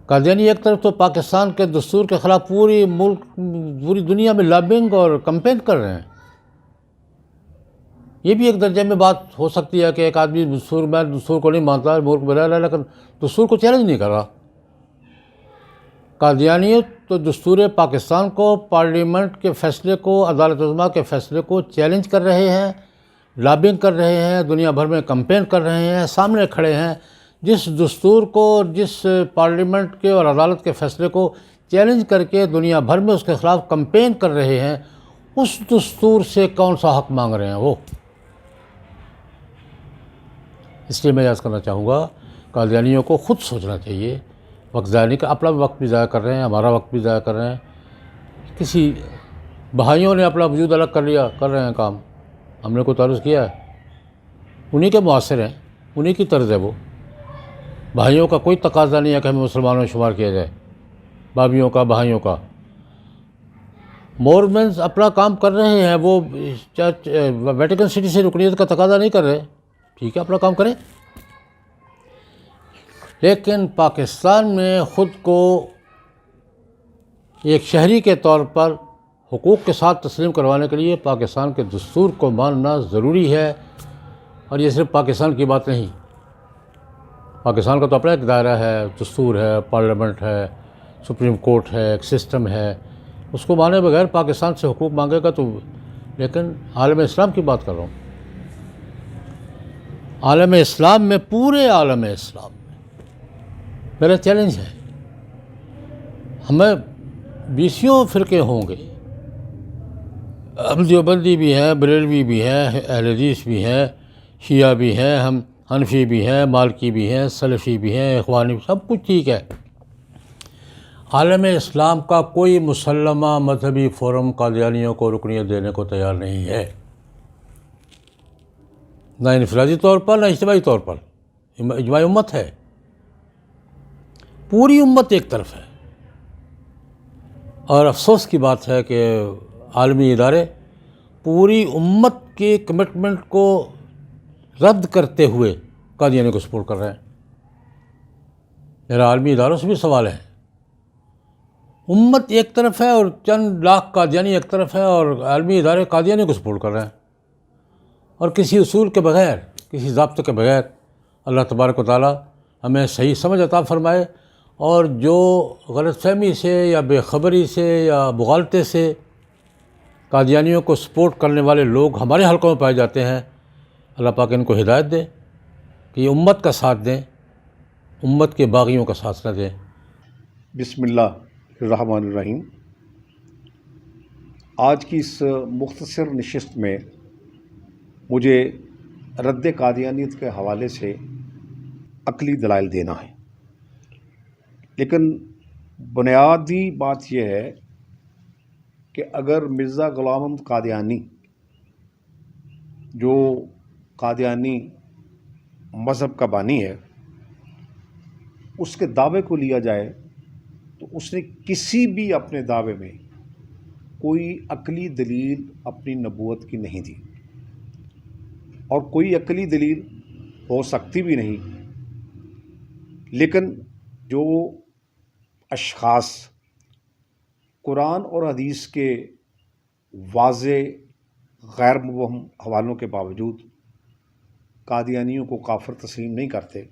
قادیانی ایک طرف تو پاکستان کے دستور کے خلاف پوری دنیا میں لابنگ اور کمپین کر رہے ہیں۔ یہ بھی ایک درجے میں بات ہو سکتی ہے کہ ایک آدمی دستور کو نہیں مانتا ہے، ملک میں رہ رہا ہے لیکن دستور کو چیلنج نہیں کر رہا۔ قادیانی تو دستور پاکستان کو، پارلیمنٹ کے فیصلے کو، عدالت عظمیٰ کے فیصلے کو چیلنج کر رہے ہیں، لابنگ کر رہے ہیں، دنیا بھر میں کمپین کر رہے ہیں، سامنے کھڑے ہیں۔ جس دستور کو، جس پارلیمنٹ کے اور عدالت کے فیصلے کو چیلنج کر کے دنیا بھر میں اس کے خلاف کمپین کر رہے ہیں، اس دستور سے کون سا حق مانگ رہے ہیں وہ؟ اس لیے میں یاد کرنا چاہوں گا قادیانیوں کو خود سوچنا چاہیے، وقت ضائع نہیں، اپنا وقت بھی ضائع کر رہے ہیں، ہمارا وقت بھی ضائع کر رہے ہیں۔ کسی بھائیوں نے اپنا وجود الگ کر رہے ہیں کام، ہم نے کوئی تعرض کیا ہے؟ انہی کے معاصر ہیں، انہی کی طرز ہے وہ۔ بھائیوں کا کوئی تقاضا نہیں ہے کہ ہمیں مسلمانوں میں شمار کیا جائے، بھابھیوں کا، بھائیوں کا۔ مورمنز اپنا کام کر رہے ہیں، وہ چرچ ویٹیکن سٹی سے رکنیت کا تقاضا نہیں کر رہے، ٹھیک ہے اپنا کام کریں، لیکن پاکستان میں خود کو ایک شہری کے طور پر حقوق کے ساتھ تسلیم کروانے کے لیے پاکستان کے دستور کو ماننا ضروری ہے۔ اور یہ صرف پاکستان کی بات نہیں، پاکستان کا تو اپنا ایک دائرہ ہے، دستور ہے، پارلیمنٹ ہے، سپریم کورٹ ہے، ایک سسٹم ہے، اس کو مانے بغیر پاکستان سے حقوق مانگے گا تو، لیکن عالم اسلام کی بات کر رہا ہوں، عالم اسلام میں، پورے عالم اسلام میں میرا چیلنج ہے، ہمیں 20 فرقے ہوں گے، ہم دیوبندی بھی ہیں، بریلوی بھی ہیں، اہل حدیث بھی ہیں، شیعہ بھی ہیں، ہم حنفی بھی ہیں، مالکی بھی ہیں، سلفی بھی ہیں، اخوانی بھی، سب کچھ ٹھیک ہے۔ عالم اسلام کا کوئی مسلمہ مذہبی فورم قادیانیوں کو رکنیت دینے کو تیار نہیں ہے، نہ انفرادی طور پر نہ اجتماعی طور پر۔ اجماع امت ہے، پوری امت ایک طرف ہے۔ اور افسوس کی بات ہے کہ عالمی ادارے پوری امت کے کمٹمنٹ کو رد کرتے ہوئے قادیانی کو سپورٹ کر رہے ہیں۔ میرا عالمی اداروں سے بھی سوال ہے، امت ایک طرف ہے اور چند لاکھ قادیانی ایک طرف ہے، اور عالمی ادارے قادیانی کو سپورٹ کر رہے ہیں، اور کسی اصول کے بغیر، کسی ضابطے کے بغیر۔ اللہ تبارک و تعالیٰ ہمیں صحیح سمجھ عطا فرمائے، اور جو غلط فہمی سے یا بے خبری سے یا مغالطے سے قادیانیوں کو سپورٹ کرنے والے لوگ ہمارے حلقوں میں پائے جاتے ہیں، اللہ پاک ان کو ہدایت دے کہ یہ امت کا ساتھ دیں، امت کے باغیوں کا ساتھ نہ دیں۔ بسم اللہ الرحمن الرحیم۔ آج کی اس مختصر نشست میں مجھے رد قادیانیت کے حوالے سے عقلی دلائل دینا ہے، لیکن بنیادی بات یہ ہے کہ اگر مرزا غلام احمد قادیانی، جو قادیانی مذہب کا بانی ہے، اس کے دعوے کو لیا جائے تو اس نے کسی بھی اپنے دعوے میں کوئی عقلی دلیل اپنی نبوت کی نہیں دی، اور کوئی عقلی دلیل ہو سکتی بھی نہیں۔ لیکن جو اشخاص قرآن اور حدیث کے واضح غیر مبہم حوالوں کے باوجود قادیانیوں کو کافر تسلیم نہیں کرتے،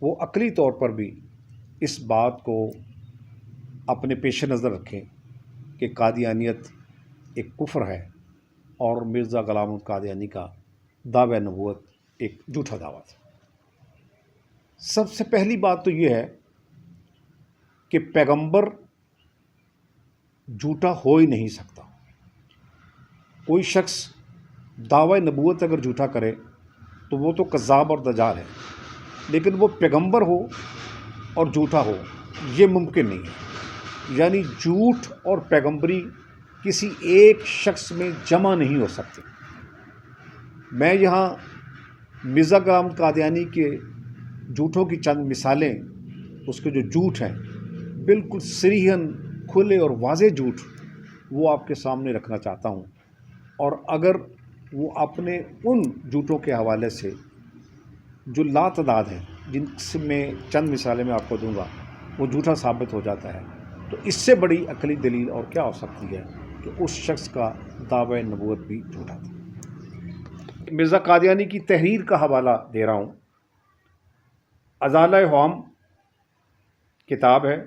وہ عقلی طور پر بھی اس بات کو اپنے پیش نظر رکھیں کہ قادیانیت ایک کفر ہے، اور مرزا غلام احمد قادیانی کا دعوی نبوت ایک جھوٹا دعویٰ تھا۔ سب سے پہلی بات تو یہ ہے کہ پیغمبر جھوٹا ہو ہی نہیں سکتا۔ کوئی شخص دعوی نبوت اگر جھوٹا کرے تو وہ تو کذاب اور دجال ہے، لیکن وہ پیغمبر ہو اور جھوٹا ہو، یہ ممکن نہیں ہے۔ یعنی جھوٹ اور پیغمبری کسی ایک شخص میں جمع نہیں ہو سکتے۔ میں یہاں مرزا غلام قادیانی کے جھوٹوں کی چند مثالیں، اس کے جو جھوٹ ہیں بالکل صریحاً کھلے اور واضح جھوٹ، وہ آپ کے سامنے رکھنا چاہتا ہوں، اور اگر وہ اپنے ان جھوٹوں کے حوالے سے جو لاتعداد ہیں، جن سے میں چند مثالیں میں آپ کو دوں گا، وہ جھوٹا ثابت ہو جاتا ہے، تو اس سے بڑی عقلی دلیل اور کیا ہو سکتی ہے کہ اس شخص کا دعوی نبوت بھی جھوٹا تھا۔ مرزا قادیانی کی تحریر کا حوالہ دے رہا ہوں۔ ازالہ حوام کتاب ہے،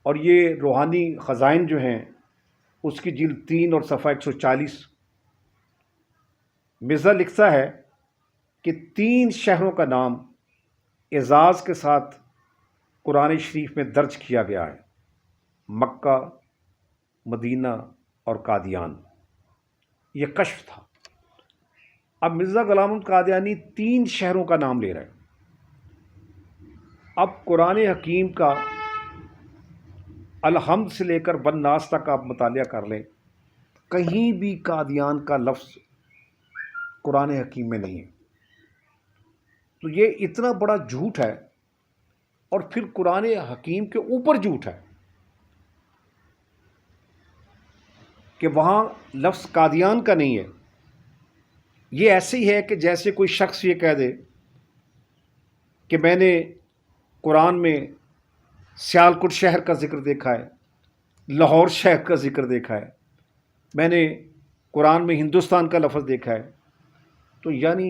اور یہ روحانی خزائن جو ہیں اس کی جلد 3 اور صفحہ 140۔ مرزا لکھتا ہے کہ 3 شہروں کا نام اعزاز کے ساتھ قرآن شریف میں درج کیا گیا ہے: مکہ، مدینہ اور قادیان۔ یہ کشف تھا۔ اب مرزا غلام احمد قادیانی 3 شہروں کا نام لے رہے ہیں۔ اب قرآن حکیم کا الحمد سے لے کر والناس تک آپ مطالعہ کر لیں، کہیں بھی قادیان کا لفظ قرآن حکیم میں نہیں ہے۔ تو یہ اتنا بڑا جھوٹ ہے، اور پھر قرآن حکیم کے اوپر جھوٹ ہے کہ وہاں لفظ قادیان کا نہیں ہے۔ یہ ایسے ہی ہے کہ جیسے کوئی شخص یہ کہہ دے کہ میں نے قرآن میں سیالکوٹ شہر کا ذکر دیکھا ہے، لاہور شہر کا ذکر دیکھا ہے، میں نے قرآن میں ہندوستان کا لفظ دیکھا ہے۔ تو یعنی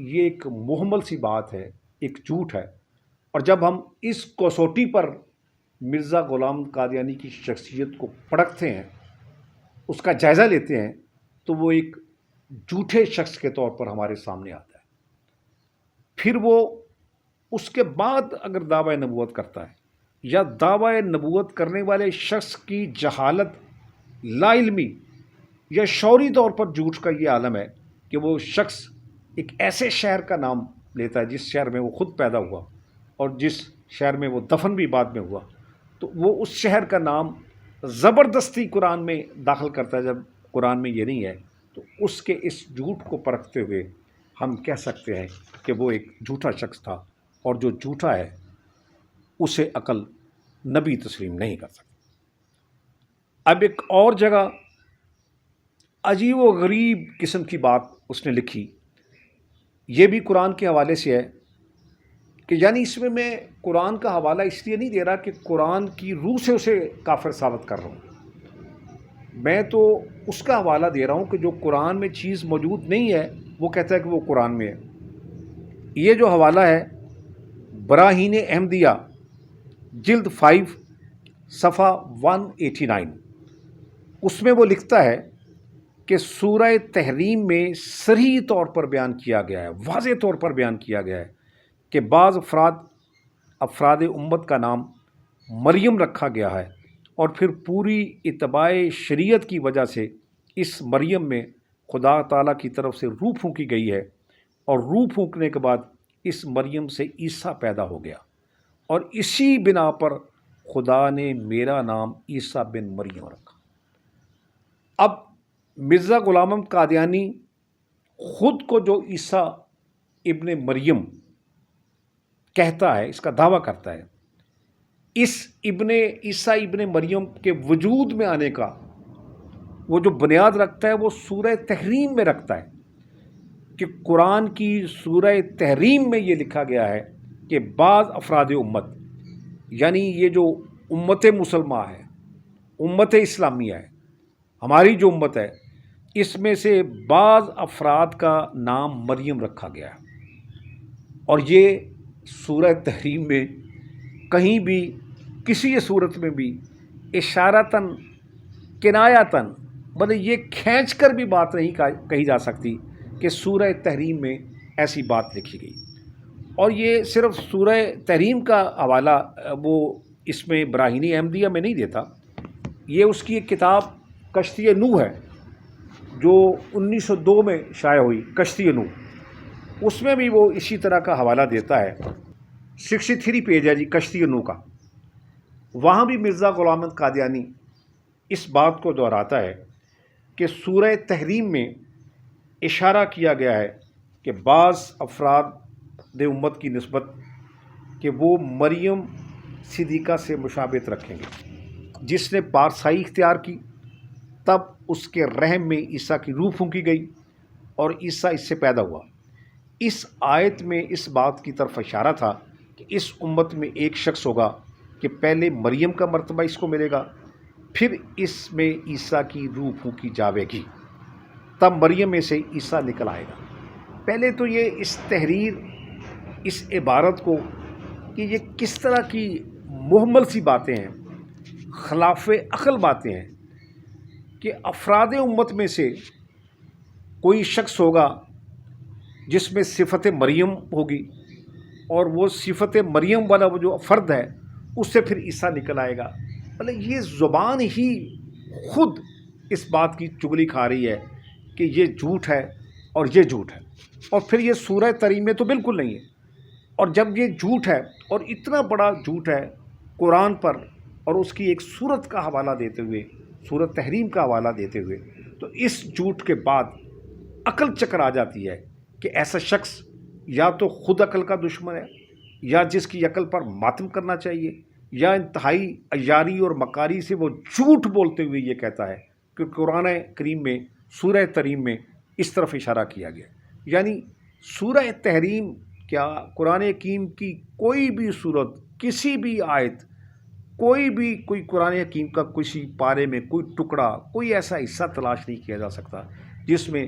یہ ایک محمل سی بات ہے، ایک جھوٹ ہے۔ اور جب ہم اس کسوٹی پر مرزا غلام قادیانی کی شخصیت کو پرکھتے ہیں، اس کا جائزہ لیتے ہیں، تو وہ ایک جھوٹے شخص کے طور پر ہمارے سامنے آتا ہے۔ پھر وہ اس کے بعد اگر دعوی نبوت کرتا ہے، یا دعوی نبوت کرنے والے شخص کی جہالت، لا علمی یا شعوری طور پر جھوٹ کا یہ عالم ہے کہ وہ شخص ایک ایسے شہر کا نام لیتا ہے جس شہر میں وہ خود پیدا ہوا اور جس شہر میں وہ دفن بھی بعد میں ہوا، تو وہ اس شہر کا نام زبردستی قرآن میں داخل کرتا ہے جب قرآن میں یہ نہیں ہے، تو اس کے اس جھوٹ کو پرکھتے ہوئے ہم کہہ سکتے ہیں کہ وہ ایک جھوٹا شخص تھا، اور جو جھوٹا ہے اسے عقل نبی تسلیم نہیں کر سکتا۔ اب ایک اور جگہ عجیب و غریب قسم کی بات اس نے لکھی، یہ بھی قرآن کے حوالے سے ہے کہ یعنی اس میں قرآن کا حوالہ اس لیے نہیں دے رہا کہ قرآن کی روح سے اسے کافر ثابت کر رہا ہوں، میں تو اس کا حوالہ دے رہا ہوں کہ جو قرآن میں چیز موجود نہیں ہے وہ کہتا ہے کہ وہ قرآن میں ہے۔ یہ جو حوالہ ہے براہین احمدیہ جلد 5 صفحہ 189، اس میں وہ لکھتا ہے کہ سورہ تحریم میں صریح طور پر بیان کیا گیا ہے، واضح طور پر بیان کیا گیا ہے کہ بعض افراد امت کا نام مریم رکھا گیا ہے، اور پھر پوری اتباع شریعت کی وجہ سے اس مریم میں خدا تعالیٰ کی طرف سے روح پھونکی گئی ہے، اور روح پھونکنے کے بعد اس مریم سے عیسیٰ پیدا ہو گیا، اور اسی بنا پر خدا نے میرا نام عیسیٰ بن مریم رکھا۔ اب مرزا غلام احمد قادیانی خود کو جو عیسیٰ ابن مریم کہتا ہے، اس کا دعویٰ کرتا ہے، اس عیسیٰ ابن مریم کے وجود میں آنے کا وہ جو بنیاد رکھتا ہے وہ سورہ تحریم میں رکھتا ہے کہ قرآن کی سورہ تحریم میں یہ لکھا گیا ہے کہ بعض افراد امت، یعنی یہ جو امت مسلمہ ہے، امت اسلامیہ ہے، ہماری جو امت ہے، اس میں سے بعض افراد کا نام مریم رکھا گیا ہے، اور یہ سورہ تحریم میں کہیں بھی کسی صورت میں بھی اشارتاً کنایتاً مطلب یہ کھینچ کر بھی بات نہیں کہی جا سکتی کہ سورہ تحریم میں ایسی بات لکھی گئی۔ اور یہ صرف سورہ تحریم کا حوالہ وہ اس میں براہین احمدیہ میں نہیں دیتا، یہ اس کی ایک کتاب کشتی نوح ہے جو 1902 میں شائع ہوئی، کشتی نوح، اس میں بھی وہ اسی طرح کا حوالہ دیتا ہے۔ 63 پیج ہے جی کشتی نوح کا، وہاں بھی مرزا غلام احمد قادیانی اس بات کو دہراتا ہے کہ سورہ تحریم میں اشارہ کیا گیا ہے کہ بعض افراد امت کی نسبت کہ وہ مریم صدیقہ سے مشابہت رکھیں گے، جس نے پارسائی اختیار کی، تب اس کے رحم میں عیسیٰ کی روح پھونکی گئی اور عیسیٰ اس سے پیدا ہوا۔ اس آیت میں اس بات کی طرف اشارہ تھا کہ اس امت میں ایک شخص ہوگا کہ پہلے مریم کا مرتبہ اس کو ملے گا، پھر اس میں عیسیٰ کی روح پھونکی جاوے گی، تب مریم میں سے عیسیٰ نکل آئے گا۔ پہلے تو یہ اس تحریر، اس عبارت کو کہ یہ کس طرح کی محمل سی باتیں ہیں، خلاف عقل باتیں ہیں کہ افراد امت میں سے کوئی شخص ہوگا جس میں صفت مریم ہوگی، اور وہ صفت مریم والا وہ جو فرد ہے اس سے پھر عیسیٰ نکل آئے گا۔ مطلب یہ زبان ہی خود اس بات کی چغلی کھا رہی ہے کہ یہ جھوٹ ہے اور یہ جھوٹ ہے، اور پھر یہ سورہ تحریم میں تو بالکل نہیں ہے۔ اور جب یہ جھوٹ ہے اور اتنا بڑا جھوٹ ہے قرآن پر، اور اس کی ایک سورت کا حوالہ دیتے ہوئے، سورت تحریم کا حوالہ دیتے ہوئے، تو اس جھوٹ کے بعد عقل چکر آ جاتی ہے کہ ایسا شخص یا تو خود عقل کا دشمن ہے، یا جس کی عقل پر ماتم کرنا چاہیے، یا انتہائی عیاری اور مکاری سے وہ جھوٹ بولتے ہوئے یہ کہتا ہے کہ قرآن کریم میں سورہ تحریم میں اس طرف اشارہ کیا گیا۔ یعنی سورہ تحریم کیا قرآن حکیم کی کوئی بھی صورت، کسی بھی آیت، کوئی قرآن حکیم کا کسی پارے میں کوئی ٹکڑا، کوئی ایسا حصہ تلاش نہیں کیا جا سکتا جس میں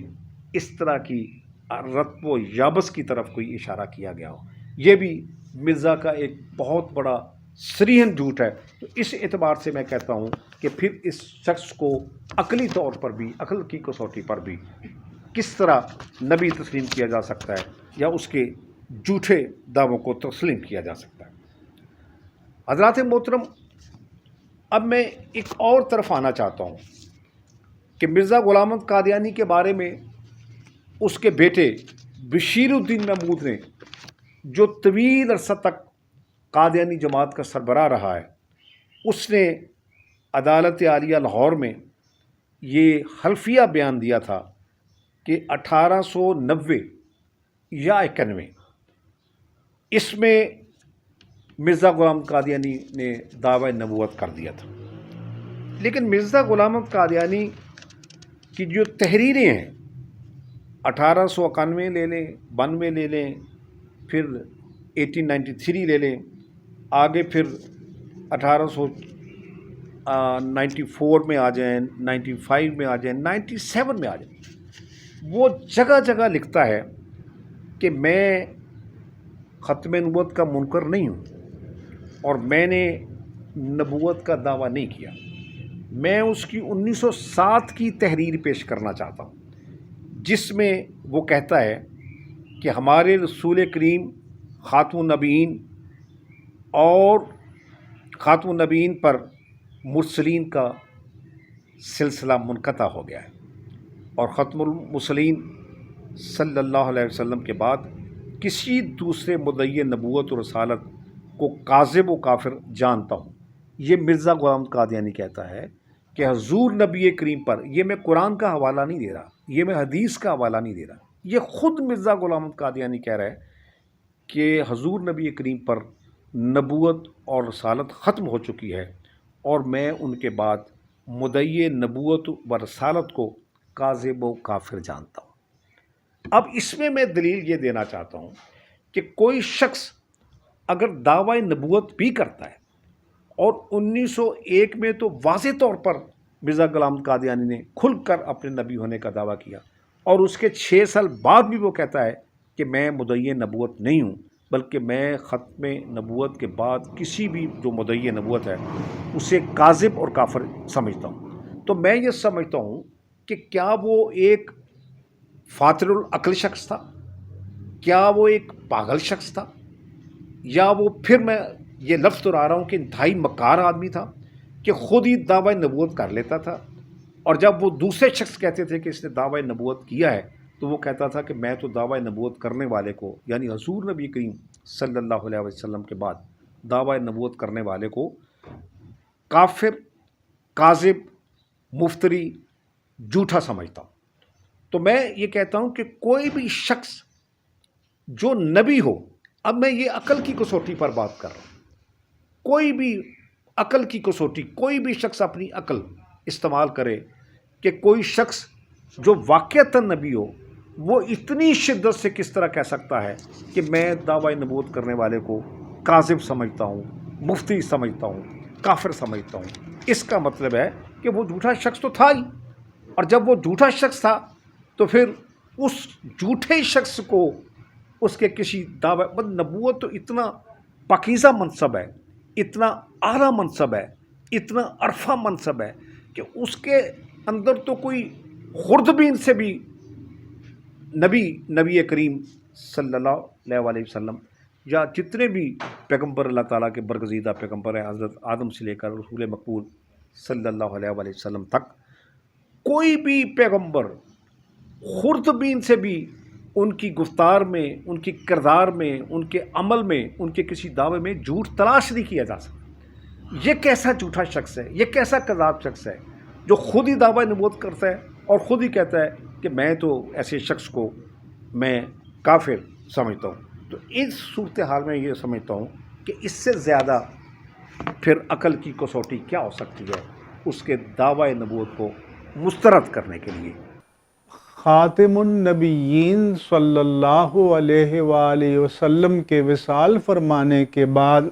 اس طرح کی رتب و یابس کی طرف کوئی اشارہ کیا گیا ہو۔ یہ بھی مرزا کا ایک بہت بڑا صریحاً جھوٹ ہے۔ تو اس اعتبار سے میں کہتا ہوں کہ پھر اس شخص کو عقلی طور پر بھی، عقل کی کسوٹی پر بھی کس طرح نبی تسلیم کیا جا سکتا ہے، یا اس کے جھوٹے دعووں کو تسلیم کیا جا سکتا ہے۔ حضرات محترم، اب میں ایک اور طرف آنا چاہتا ہوں کہ مرزا غلام احمد قادیانی کے بارے میں اس کے بیٹے بشیر الدین محمود نے، جو طویل عرصہ تک قادیانی جماعت کا سربراہ رہا ہے، اس نے عدالت عالیہ لاہور میں یہ حلفیہ بیان دیا تھا کہ 1890 یا 91 اس میں مرزا غلام قادیانی نے دعوی نبوت کر دیا تھا۔ لیکن مرزا غلام احمد قادیانی کی جو تحریریں ہیں 1891 لے لیں، 92 لے لیں، پھر 1893 لے لیں، آگے پھر 1894 میں آ جائیں، 95 میں آ جائیں، 97 میں آ جائیں، وہ جگہ جگہ لکھتا ہے کہ میں ختم نبوت کا منکر نہیں ہوں اور میں نے نبوت کا دعویٰ نہیں کیا۔ میں اس کی 1907 کی تحریر پیش کرنا چاہتا ہوں، جس میں وہ کہتا ہے کہ ہمارے رسول کریم خاتم النبیین اور خاتم النبیین پر مرسلین کا سلسلہ منقطع ہو گیا ہے، اور ختم المرسلین صلی اللہ علیہ وسلم کے بعد کسی دوسرے مدعی نبوت و رسالت کو کاذب و کافر جانتا ہوں۔ یہ مرزا غلام قادیانی کہتا ہے کہ حضور نبی کریم پر، یہ میں قرآن کا حوالہ نہیں دے رہا، یہ میں حدیث کا حوالہ نہیں دے رہا، یہ خود مرزا غلام قادیانی کہہ رہا ہے کہ حضور نبی کریم پر نبوت اور رسالت ختم ہو چکی ہے اور میں ان کے بعد مدعی نبوت و رسالت کو کاذب و کافر جانتا ہوں۔ اب اس میں دلیل یہ دینا چاہتا ہوں کہ کوئی شخص اگر دعوی نبوت بھی کرتا ہے، اور 1901 میں تو واضح طور پر مرزا غلام قادیانی نے کھل کر اپنے نبی ہونے کا دعویٰ کیا، اور اس کے 6 سال بعد بھی وہ کہتا ہے کہ میں مدعی نبوت نہیں ہوں، بلکہ میں ختم نبوت کے بعد کسی بھی جو مدعی نبوت ہے اسے کاذب اور کافر سمجھتا ہوں۔ تو میں یہ سمجھتا ہوں کہ کیا وہ ایک فاطر العقل شخص تھا، کیا وہ ایک پاگل شخص تھا، یا وہ پھر میں یہ لفظ دہرا رہا ہوں کہ انتہائی مکار آدمی تھا کہ خود ہی دعوی نبوت کر لیتا تھا، اور جب وہ دوسرے شخص کہتے تھے کہ اس نے دعوی نبوت کیا ہے تو وہ کہتا تھا کہ میں تو دعوی نبوت کرنے والے کو، یعنی حضور نبی کریم صلی اللہ علیہ وسلم کے بعد دعوی نبوت کرنے والے کو کافر، کاذب، مفتری، جھوٹا سمجھتا ہوں۔ تو میں یہ کہتا ہوں کہ کوئی بھی شخص جو نبی ہو، اب میں یہ عقل کی کسوٹی پر بات کر رہا ہوں، کوئی بھی عقل کی کسوٹی، کوئی بھی شخص اپنی عقل استعمال کرے کہ کوئی شخص جو واقعتاً نبی ہو وہ اتنی شدت سے کس طرح کہہ سکتا ہے کہ میں دعوی نبوت کرنے والے کو کاذب سمجھتا ہوں، مفتی سمجھتا ہوں، کافر سمجھتا ہوں۔ اس کا مطلب ہے کہ وہ جھوٹا شخص تو تھا ہی، اور جب وہ جھوٹا شخص تھا تو پھر اس جھوٹے شخص کو اس کے کسی دعوی، نبوت تو اتنا پاکیزہ منصب ہے، اتنا اعلیٰ منصب ہے، اتنا عرفہ منصب ہے کہ اس کے اندر تو کوئی خوردبین سے بھی نبی کریم صلی اللہ علیہ وسلم یا جتنے بھی پیغمبر اللہ تعالیٰ کے برگزیدہ پیغمبر ہیں، حضرت آدم سے لے کر رسول مقبول صلی اللہ علیہ وسلم تک، کوئی بھی پیغمبر خوردبین سے بھی ان کی گفتار میں، ان کی کردار میں، ان کے عمل میں، ان کے کسی دعوے میں جھوٹ تلاش نہیں کیا جا سکتا۔ یہ کیسا جھوٹا شخص ہے، یہ کیسا کذاب شخص ہے جو خود ہی دعوی نبوت کرتا ہے اور خود ہی کہتا ہے کہ میں تو ایسے شخص کو میں کافر سمجھتا ہوں۔ تو اس صورتحال میں یہ سمجھتا ہوں کہ اس سے زیادہ پھر عقل کی کسوٹی کیا ہو سکتی ہے اس کے دعوی نبوت کو مسترد کرنے کے لیے۔ خاتم النبیین صلی اللہ علیہ وآلہ وسلم کے وصال فرمانے کے بعد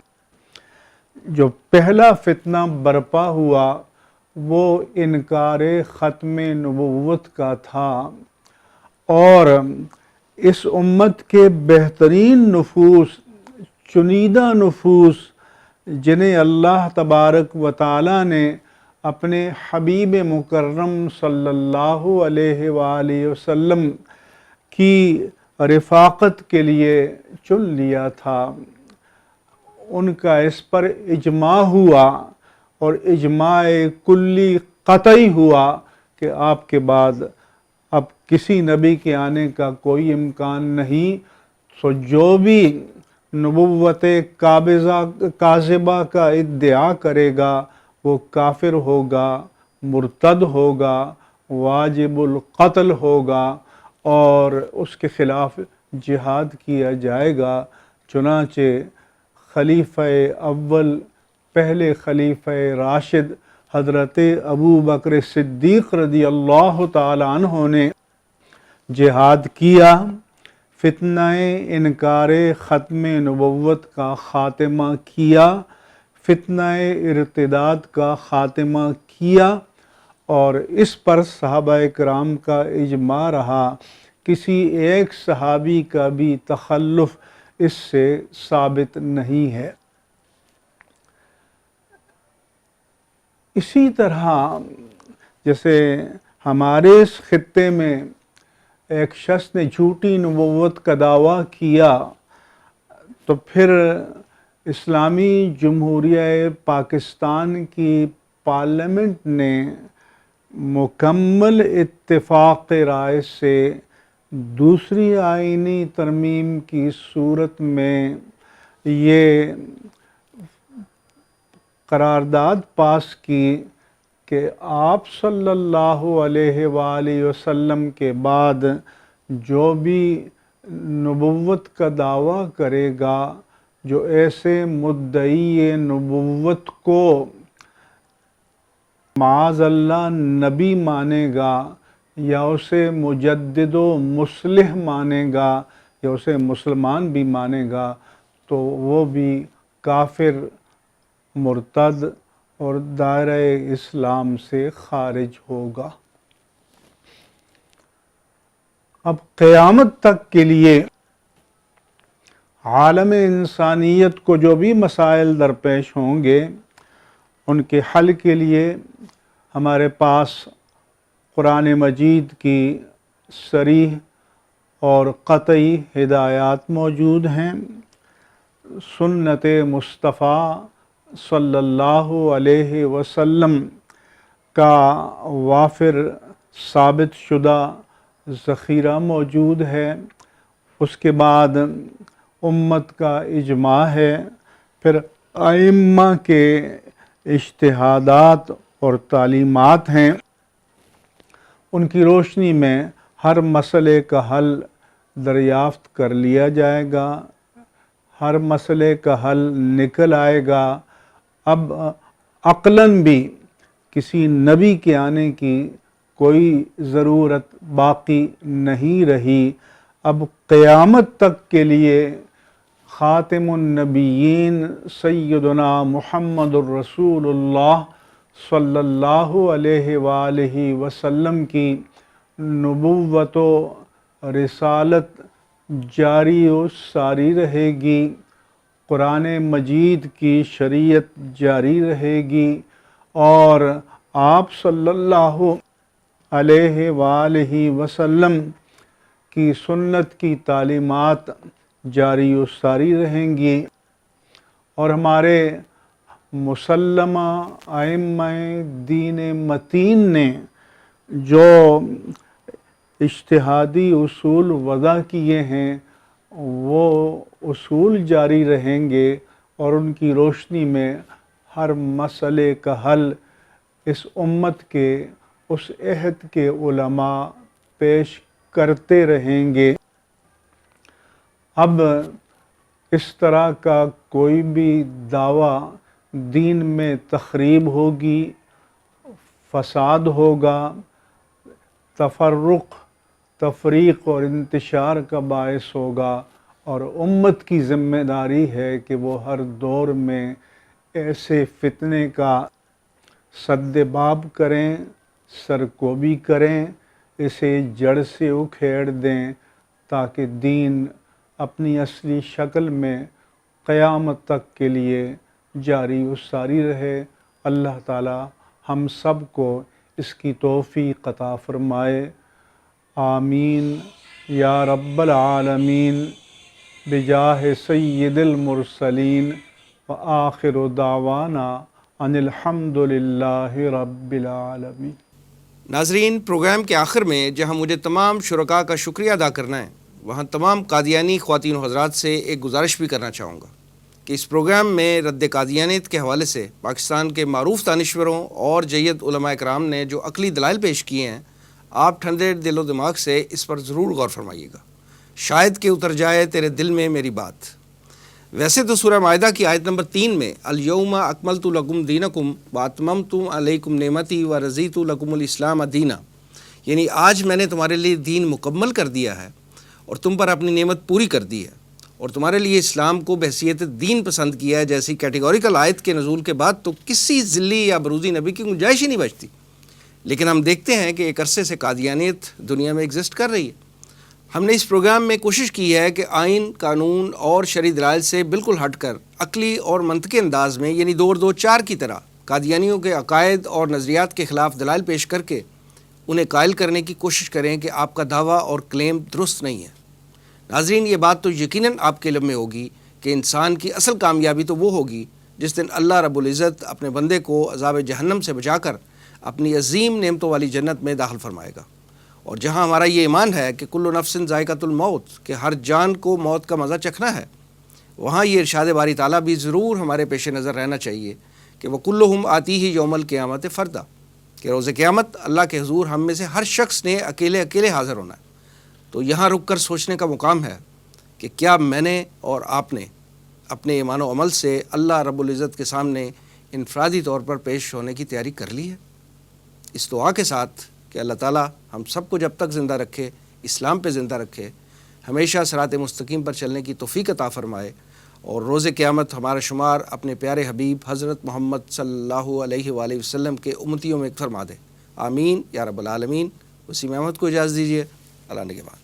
جو پہلا فتنہ برپا ہوا وہ انکار ختم نبوت کا تھا، اور اس امت کے بہترین نفوس، چنیدہ نفوس جنہیں اللہ تبارک و تعالیٰ نے اپنے حبیب مکرم صلی اللہ علیہ وآلہ وسلم کی رفاقت کے لیے چن لیا تھا، ان کا اس پر اجماع ہوا، اور اجماع کلی قطعی ہوا کہ آپ کے بعد اب کسی نبی کے آنے کا کوئی امکان نہیں، سو جو بھی نبوت کاذبہ کا ادعا کرے گا وہ کافر ہوگا، مرتد ہوگا، واجب القتل ہوگا اور اس کے خلاف جہاد کیا جائے گا۔ چنانچہ خلیفہ اول، پہلے خلیفہ راشد حضرت ابو بکر صدیق رضی اللہ تعالی عنہ نے جہاد کیا، فتنہ انکار ختم نبوت کا خاتمہ کیا، فتنہ ارتداد کا خاتمہ کیا، اور اس پر صحابہ کرام کا اجماع رہا، کسی ایک صحابی کا بھی تخلف اس سے ثابت نہیں ہے۔ اسی طرح جیسے ہمارے اس خطے میں ایک شخص نے جھوٹی نبوت کا دعویٰ کیا تو پھر اسلامی جمہوریہ پاکستان کی پارلیمنٹ نے مکمل اتفاق رائے سے دوسری آئینی ترمیم کی صورت میں یہ قرارداد پاس کی کہ آپ صلی اللہ علیہ وآلہ وسلم کے بعد جو بھی نبوت کا دعویٰ کرے گا، جو ایسے مدعی نبوت کو معاذ اللہ نبی مانے گا یا اسے مجدد و مصلح مانے گا یا اسے مسلمان بھی مانے گا، تو وہ بھی کافر، مرتد اور دائرہ اسلام سے خارج ہوگا۔ اب قیامت تک کے لیے عالم انسانیت کو جو بھی مسائل درپیش ہوں گے ان کے حل کے لیے ہمارے پاس قرآن مجید کی صریح اور قطعی ہدایات موجود ہیں، سنت مصطفیٰ صلی اللہ علیہ وسلم کا وافر ثابت شدہ ذخیرہ موجود ہے، اس کے بعد امت کا اجماع ہے، پھر ائمہ کے اجتہادات اور تعلیمات ہیں، ان کی روشنی میں ہر مسئلے کا حل دریافت کر لیا جائے گا، ہر مسئلے کا حل نکل آئے گا۔ اب عقلاً بھی کسی نبی کے آنے کی کوئی ضرورت باقی نہیں رہی۔ اب قیامت تک کے لیے خاتم النبیین سیدنا محمد الرسول اللہ صلی اللہ علیہ وآلہ وسلم کی نبوت و رسالت جاری و ساری رہے گی، قرآن مجید کی شریعت جاری رہے گی، اور آپ صلی اللہ علیہ وآلہ وسلم کی سنت کی تعلیمات جاری و ساری رہیں گی، اور ہمارے مسلمہ ائمہ دین متین نے جو اجتہادی اصول وضع کیے ہیں وہ اصول جاری رہیں گے، اور ان کی روشنی میں ہر مسئلے کا حل اس امت کے اس عہد کے علماء پیش کرتے رہیں گے۔ اب اس طرح کا کوئی بھی دعویٰ دین میں تخریب ہوگی، فساد ہوگا، تفرق، تفریق اور انتشار کا باعث ہوگا، اور امت کی ذمہ داری ہے کہ وہ ہر دور میں ایسے فتنے کا سد باب کریں، سرکوبی کریں، اسے جڑ سے اکھیڑ دیں تاکہ دین اپنی اصلی شکل میں قیامت تک کے لیے جاری و ساری رہے۔ اللہ تعالی ہم سب کو اس کی توفیق عطا فرمائے، آمین یا رب العالمین، بجاہ سید المرسلین، وآخر دعوانا ان الحمد للہ رب العالمین۔ ناظرین، پروگرام کے آخر میں جہاں مجھے تمام شرکاء کا شکریہ ادا کرنا ہے، وہاں تمام قادیانی خواتین و حضرات سے ایک گزارش بھی کرنا چاہوں گا کہ اس پروگرام میں رد قادیانیت کے حوالے سے پاکستان کے معروف دانشوروں اور جید علماء کرام نے جو عقلی دلائل پیش کیے ہیں، آپ ٹھنڈے دل و دماغ سے اس پر ضرور غور فرمائیے گا، شاید کہ اتر جائے تیرے دل میں میری بات۔ ویسے تو سورہ مائدہ کی آیت نمبر 3 میں الیوم اکملت لکم دینکم واتممت علیکم نعمتی ورضیت لکم الاسلام دینا، یعنی آج میں نے تمہارے لیے دین مکمل کر دیا ہے اور تم پر اپنی نعمت پوری کر دی ہے اور تمہارے لیے اسلام کو بحیثیت دین پسند کیا ہے، جیسی کیٹیگوریکل آیت کے نزول کے بعد تو کسی ذلی یا بروزی نبی کی گنجائش ہی نہیں بچتی۔ لیکن ہم دیکھتے ہیں کہ ایک عرصے سے قادیانیت دنیا میں ایگزسٹ کر رہی ہے۔ ہم نے اس پروگرام میں کوشش کی ہے کہ آئین، قانون اور شرعی دلائل سے بالکل ہٹ کر عقلی اور منطقی انداز میں، یعنی 2 اور 2 4 کی طرح قادیانیوں کے عقائد اور نظریات کے خلاف دلائل پیش کر کے انہیں قائل کرنے کی کوشش کریں کہ آپ کا دعویٰ اور کلیم درست نہیں ہے۔ ناظرین، یہ بات تو یقیناً آپ کے علم میں ہوگی کہ انسان کی اصل کامیابی تو وہ ہوگی جس دن اللہ رب العزت اپنے بندے کو عذاب جہنم سے بچا کر اپنی عظیم نعمتوں والی جنت میں داخل فرمائے گا۔ اور جہاں ہمارا یہ ایمان ہے کہ کل نفس ذائقۃ الموت، کہ ہر جان کو موت کا مزہ چکھنا ہے، وہاں یہ ارشاد باری تعالیٰ بھی ضرور ہمارے پیش نظر رہنا چاہیے کہ وَكُلُّهُمْ آتِيهِ يَوْمَ الْقِيَامَةِ فَرْدًا، کہ روز قیامت اللہ کے حضور ہم میں سے ہر شخص نے اکیلے حاضر ہونا ہے۔ تو یہاں رک کر سوچنے کا مقام ہے کہ کیا میں نے اور آپ نے اپنے ایمان و عمل سے اللہ رب العزت کے سامنے انفرادی طور پر پیش ہونے کی تیاری کر لی ہے؟ اس دعا کے ساتھ کہ اللہ تعالیٰ ہم سب کو جب تک زندہ رکھے، اسلام پہ زندہ رکھے، ہمیشہ صراط مستقیم پر چلنے کی توفیق عطا فرمائے، اور روز قیامت ہمارا شمار اپنے پیارے حبیب حضرت محمد صلی اللہ علیہ وآلہ وسلم کے امتیوں میں فرما دے۔ آمین یا رب العالمین۔ وسیم احمد کو اجازت دیجیے، اللہ نگہبان۔